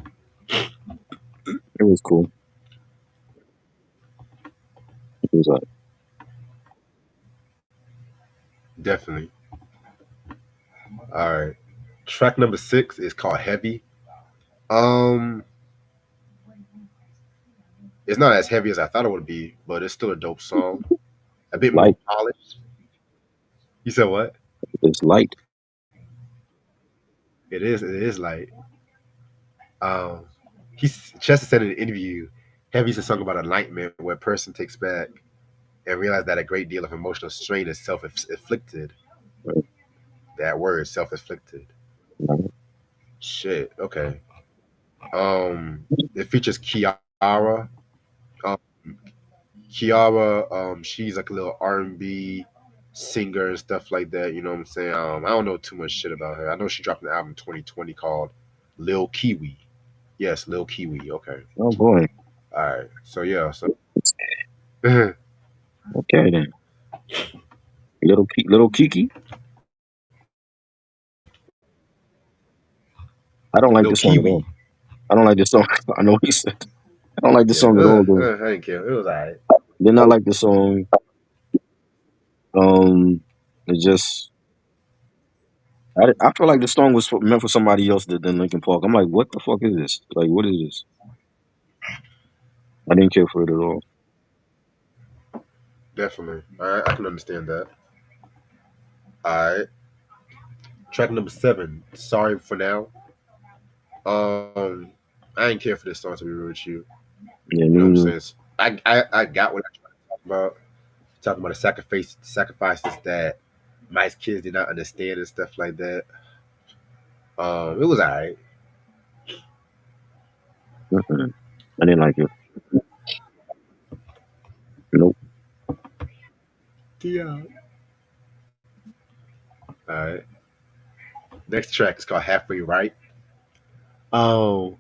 It was cool. It was definitely. All right, track number 6 is called "Heavy." Um, it's not as heavy as I thought it would be, but it's still a dope song. A bit more light. polished. You said what? It's light. It is. It is like um, Chester said in an interview. Heavy's a song about enlightenment where a person takes back and realize that a great deal of emotional strain is self-inflicted. Right. That word, self-inflicted. Right. Shit. Okay. It features Kiara. Um, Kiara, she's like a little R&B singer and stuff like that. You know what I'm saying? I don't know too much shit about her. I know she dropped an album in 2020 called Lil Kiwi. Yes, Lil Kiwi. Okay. Oh boy. All right. So yeah. So Okay then. Little Kiki. I don't Lil like this song at Kiwi. all. I don't like this song. I know what he said. I don't like this Yeah. song at all though. I didn't care. It was alright. Did not like the song. Um, it just I feel like the song was meant for somebody else than Linkin Park. I'm like, what the fuck is this? Like, what is this? I didn't care for it at all. Definitely. All right. I can understand that. All right. Track number 7. Sorry for now. Um, I didn't care for this song to be real with you. Yeah, You know what I'm me saying? I got what I tried to talk about. Talking about the sacrifices that my kids did not understand and stuff like that. It was alright. neither. Mm-mm. I didn't like it. Nope. Yeah. Alright. Next track is called Halfway Right. Oh,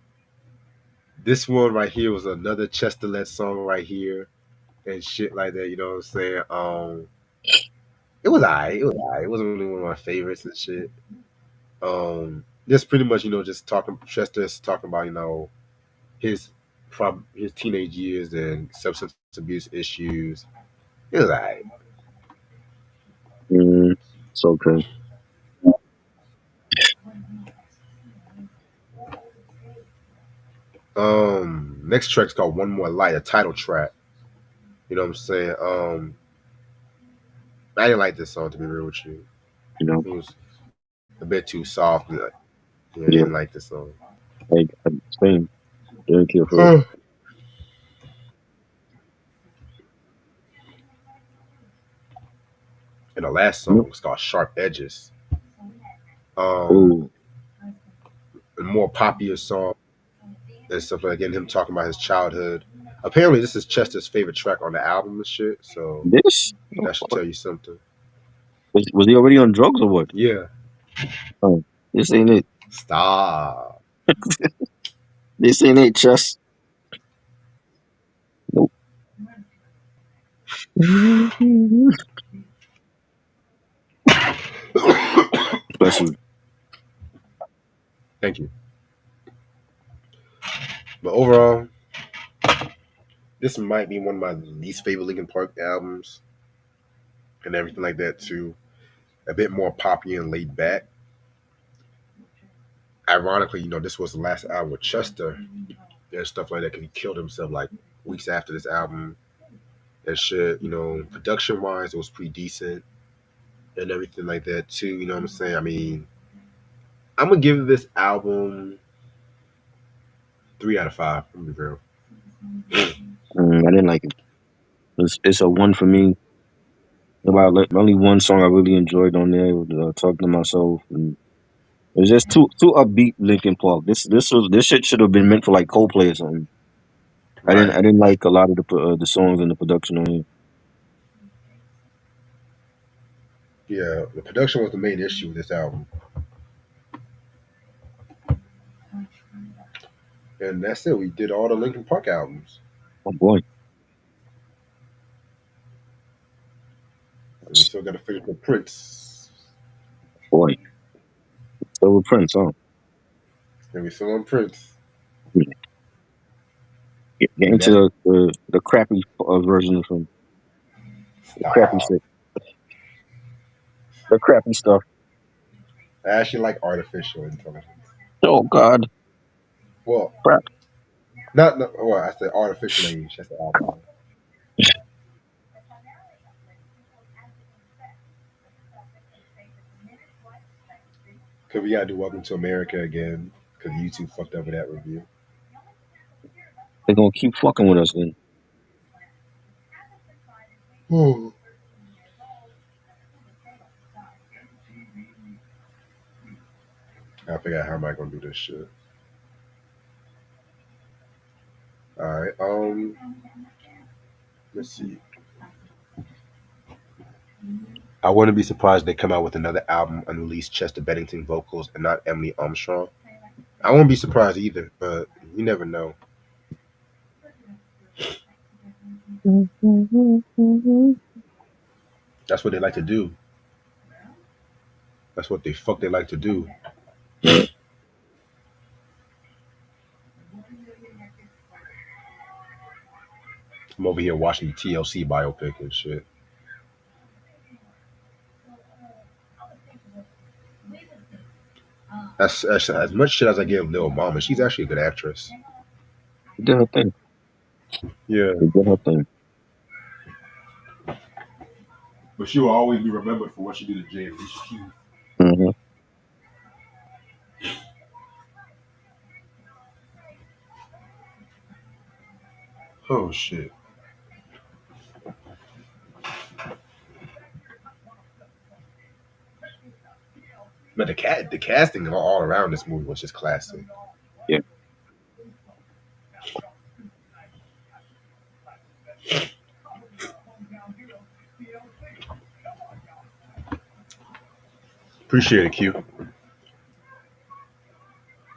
this one right here was another Chester led song right here and shit like that. You know what I'm saying? It was alright. It was alright. It wasn't really one of my favorites and shit. Just pretty much just talking. Chester's talking about his his teenage years and substance abuse issues. It was alright. Mm, it's okay. Next track's called One More Light, a title track. You know what I'm saying? I didn't like this song to be real with you. You know. It was a bit too soft. Yeah, I didn't Yeah. like this song. I same. Didn't care for it. and the last Nope. song is called Sharp Edges. Um, Oh, a more popular song and stuff like again him talking about his childhood. Apparently, this is Chester's favorite track on the album and shit. So this? Oh, that should tell you something. was he already on drugs or what? Yeah. Oh, this ain't it. Stop. This ain't it, Chess. Nope. Bless you. Thank you. But overall, this might be one of my least favorite Linkin Park albums and everything like that too. A bit more poppy and laid back. Ironically, this was the last album with Chester and stuff like that. Cause he killed himself like weeks after this album and shit. Production wise, it was pretty decent and everything like that too. You know what I'm saying? I mean, I'm gonna give this album 3 out of 5. I'm gonna be real. I didn't like it. It's a one for me. About only one song I really enjoyed on there was "Talking to Myself," and it was just too upbeat. Linkin Park. This shit should have been meant for like Coldplay or something. I Right. didn't like a lot of the songs and the production on here. Yeah, the production was the main issue with this album, and that's it. We did all the Linkin Park albums, Oh boy, and we still got to finish with Prince, boy, Silver Prince, huh? and we still on Prince, Get and into that the crappy version from the crappy style. shit, the crappy stuff. I actually like artificial intelligence. Oh God, Well, crap. not no, well, I said artificial age. That's the album. Cause we gotta do Welcome to America again. Cause YouTube fucked up with that review. They're gonna keep fucking with us then. Hmm. I figure out how am I gonna do this shit. All right. Let's see. I wouldn't be surprised if they come out with another album and release Chester Bennington vocals and not Emily Armstrong. I won't be surprised either, but you never know. That's what they like to do. That's what they like to do. Right. I'm over here watching the TLC biopic and shit. As much shit as I give Lil Mama, she's actually a good actress. She did her thing. Yeah, She did her thing. but she will always be remembered for what she did to Jay and Alicia Keys. Hmm. Oh shit! But the casting all around this movie was just classic. Yeah. Appreciate it, Q.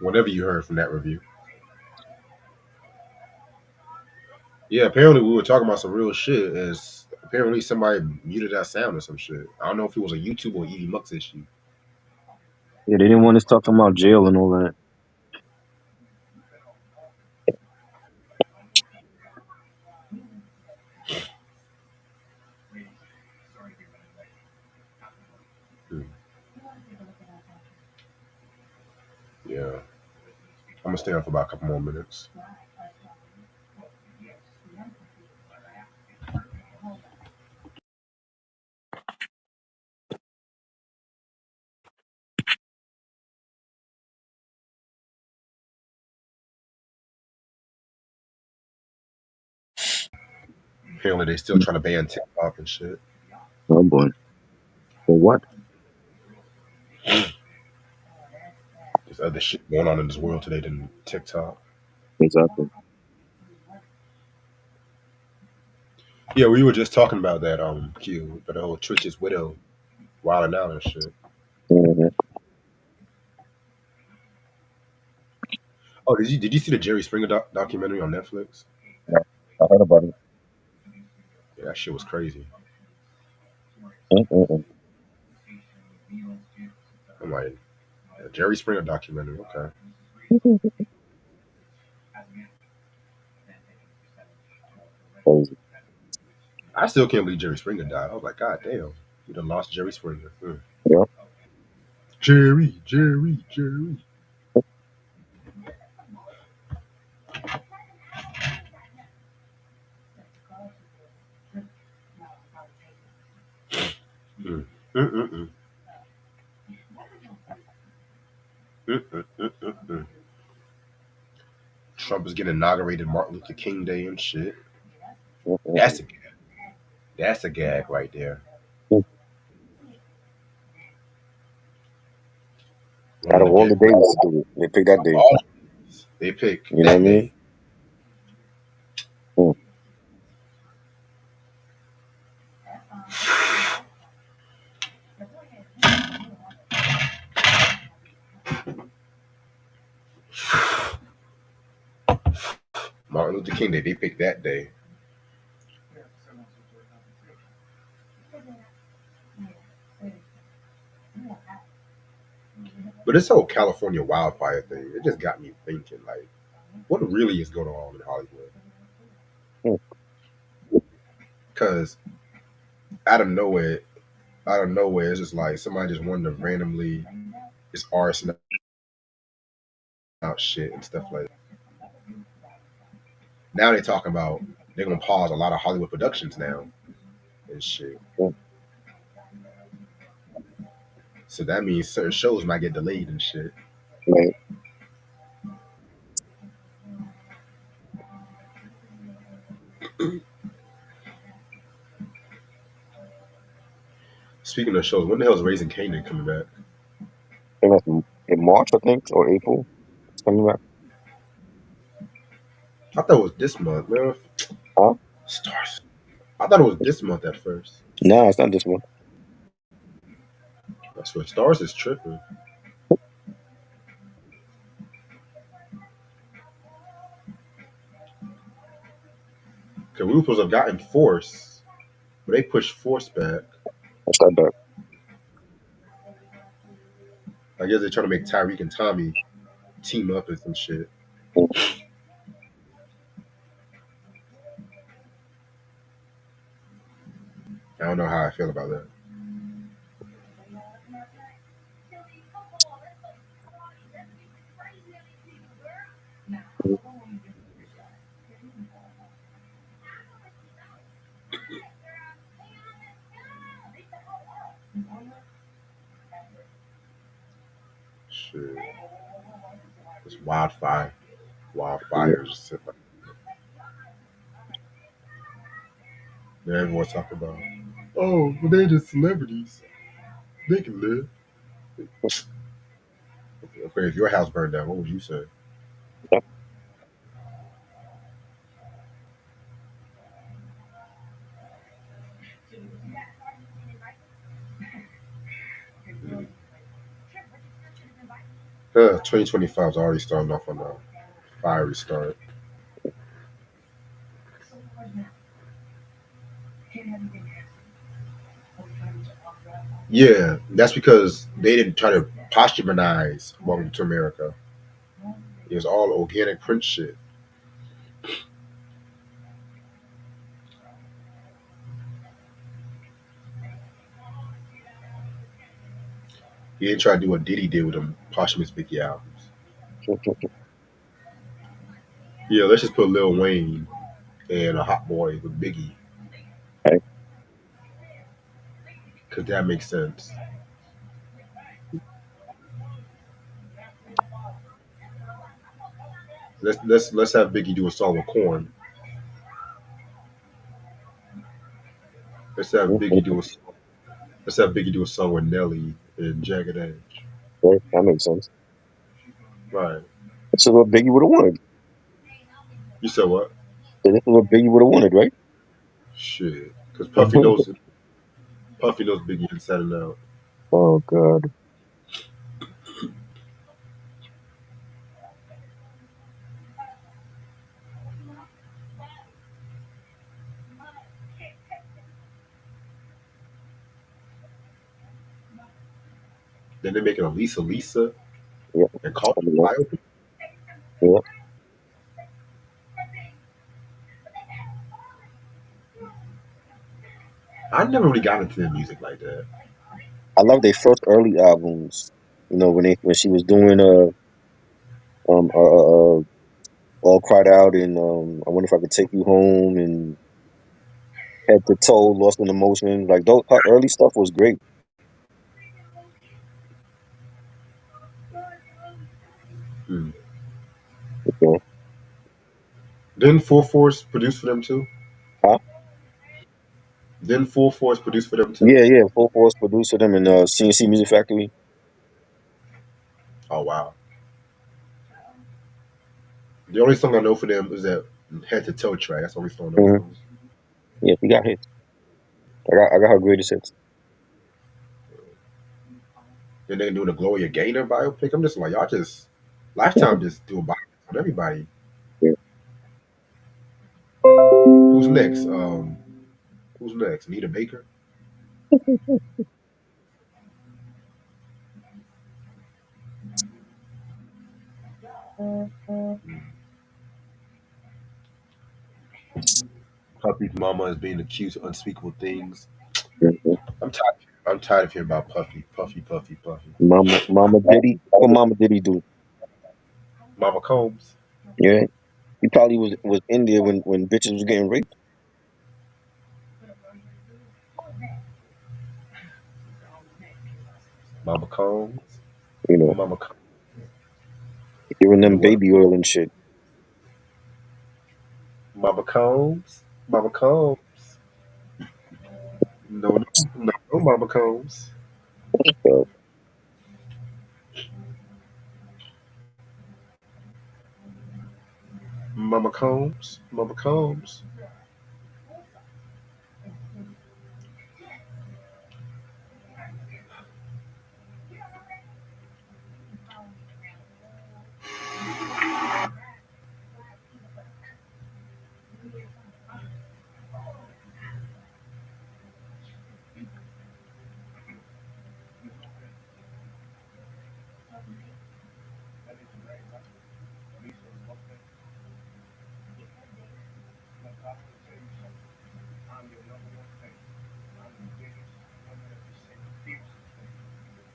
Whatever you heard from that review. Yeah, apparently we were talking about some real shit. As apparently somebody muted that sound or some shit. I don't know if it was a YouTube or Edie Mux issue. Yeah, they didn't want us talking about jail and all that. Hmm. Yeah, I'm gonna stay on for about a couple more minutes. Apparently they still trying to ban TikTok and shit. Oh boy. For what? There's other shit going on in this world today than TikTok. Exactly. Yeah, we were just talking about that Q, but the whole Twitch's widow wilding out and shit. Hmm. Oh, did you see the Jerry Springer documentary on Netflix? Yeah, I heard about it. Yeah, that shit was crazy. Mm-mm-mm. I'm like, a Jerry Springer documentary. Okay, Crazy. I still can't believe Jerry Springer died. I was like, God damn, you done lost Jerry Springer. Hmm. Yep. Jerry, Jerry, Jerry. Mm. Mm-mm-mm. Mm-mm-mm-mm. Trump is getting inaugurated Martin Luther King Day and shit. Mm-mm-mm. That's a that's a gag right there. One Out of of the all the gag. days to do it, they pick that day. All they pick You know what I that mean? day. Mm. Martin Luther King Day. They pick that day. But this whole California wildfire thing, it just got me thinking, like, what really is going on in Hollywood? Mm. Because out of nowhere, it's just like somebody just wanted to randomly just arson out shit and stuff like that. Now they're talking about they're gonna pause a lot of Hollywood productions now and shit. Mm. So that means certain shows might get delayed and shit. Right. Speaking of shows, when the hell is Raising Kanan coming back? think that's in March, I think, or April. It's coming back. I thought it was this month, man. Huh? Stars. I thought it was this month at first. No, it's not this one. I swear, Stars is tripping. Cause we were supposed to have gotten Force, but they pushed Force back. That's that back. I guess they're trying to make Tyreek and Tommy team up and some shit. I don't know how I feel about that. Shit. It's wildfire. Wildfires. Everyone's talking about, oh, well, they're just celebrities. They can live. Okay, if your house burned down, what would you say? Yeah, 2025 is already starting off on a fiery start. Yeah, that's because they didn't try to posthumanize Welcome to America. It was all organic print shit. He didn't try to do what Diddy did with them posthumous Biggie albums. Yeah, let's just put Lil Wayne and a Hot Boy with Biggie, Hey, because that makes sense. Let's have Biggie do a song with Corn. Let's have Biggie do a let's have Biggie do a song with Nelly and Jagged Edge. okay, that makes sense. Right. So what Biggie would have wanted. You said what? So this is what Biggie would have wanted, right? Shit. Because Puffy knows Biggie inside and out. Oh God. Then they're making a Lisa Yeah. and call I it mean, a biopic. yeah. I never really got into their music like that. I love their first early albums. You know, when she was doing um uh, uh, uh all cried out and I wonder if I could take you home and head to toe, lost in emotion. Like those her early stuff was great. Hmm. You know? Didn't Full Force produce for them too? Huh? Didn't Full Force produce for them too? Yeah, yeah. Full Force produced them in CNC Music Factory. Oh wow. The only song I know for them is that Head to Toe track. That's the only song I know for Hmm. them. Yeah, she got hits. I got her greatest hits. Then they doing a Gloria Gaynor biopic. I'm just like, y'all just Lifetime just do a biopic on everybody. Yeah. Who's next? Who's next? Nita Baker? Puffy's mama is being accused of unspeakable things. Mhm. I'm tired. I'm tired of hearing about Puffy. Mama Diddy. What Mama Diddy do? Mama Combs, Yeah, he probably was in there when bitches was getting raped. Mama Combs, You know, Mama, Com- giving you know them what? baby oil and shit. Mama Combs, Mama Combs. No, no, no, no, Mama Combs. So, Mama Combs. Mama Combs.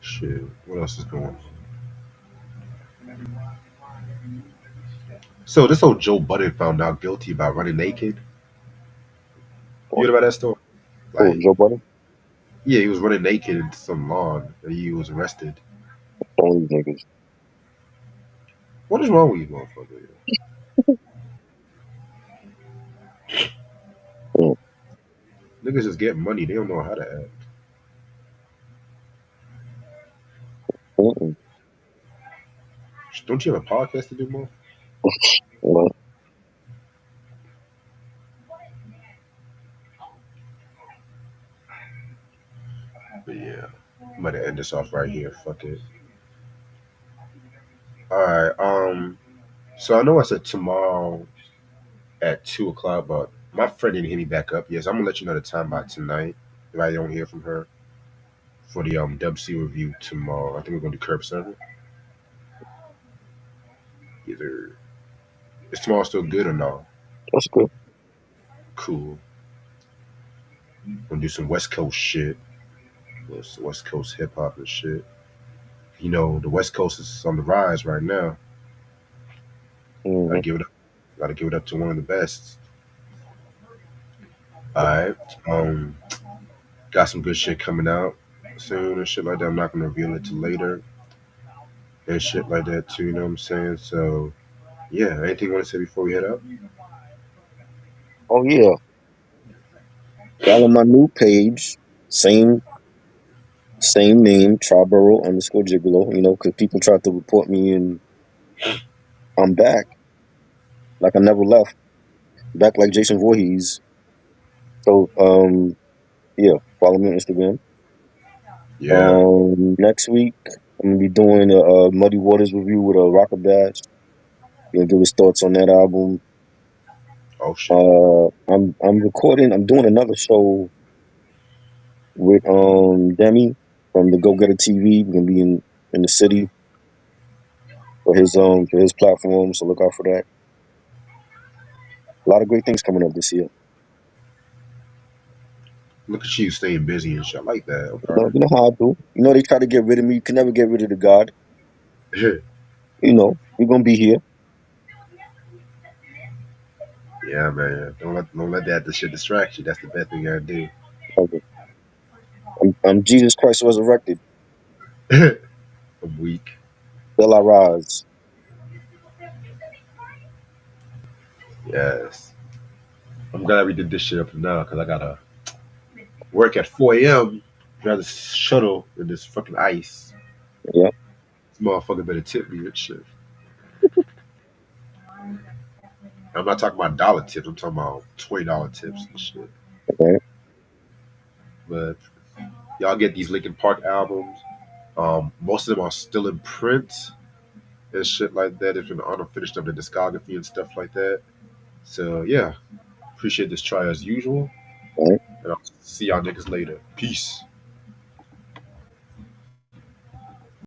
Shit. What else is going on? So this old Joe Budden found out guilty about running naked. You what? heard about that story? Oh, Like, Joe Budden? yeah, he was running naked in some lawn and he was arrested. All these niggas. What is wrong with you, motherfucker? Mm, Niggas just get money. They don't know how to act. mm-mm. Don't you have a podcast to do more? Well, But yeah, I'm gonna end this off right here. Fuck it. All right. So I know I said tomorrow at 2 o'clock, but my friend didn't hit me back up. Yes, I'm gonna let you know the time by tonight if I don't hear from her for the Dub C review tomorrow. I think we're gonna do curb server. Either is tomorrow still good or no? that's good. Cool. Gonna do some West Coast shit. West Coast hip hop and shit. You know, the West Coast is on the rise right now. Gotta Mm-hmm. give it up. Gotta give it up to one of the best. All right. Got some good shit coming out soon and shit like that. I'm not gonna reveal it till later and shit like that too. You know what I'm saying? So yeah. Anything you want to say before we head up? Oh, yeah. Follow my new page. Same name, Triborough_Gigolo, because people tried to report me and I'm back. Like I never left. Back like Jason Voorhees. So, yeah, follow me on Instagram. Yeah. Next week, I'm going to be doing a Muddy Waters review with a Rocker Bash. He'll give his thoughts on that album. Oh shit. I'm doing another show with Demi from the Go Getter TV. We're gonna be in the city for his platform, so look out for that. A lot of great things coming up this year. Look at you staying busy and shit. I like that. You know how I do. They try to get rid of me. You can never get rid of the God. Okay. We're gonna be here. Yeah, man. Don't let that shit distract you. That's the best thing you gotta do. Okay. I'm Jesus Christ resurrected. I'm weak. Still I rise. Yes. I'm glad we did this shit up to now because I gotta work at 4 a.m. Drive the shuttle in this fucking ice. Yeah. This motherfucker better tip me and shit. I'm not talking about dollar tips. I'm talking about $20 tips and shit. Okay. But y'all get these Linkin Park albums. Most of them are still in print and shit like that. If you're unfinished of the discography and stuff like that. So yeah, appreciate this try as usual, All right. and I'll see y'all niggas later. Peace.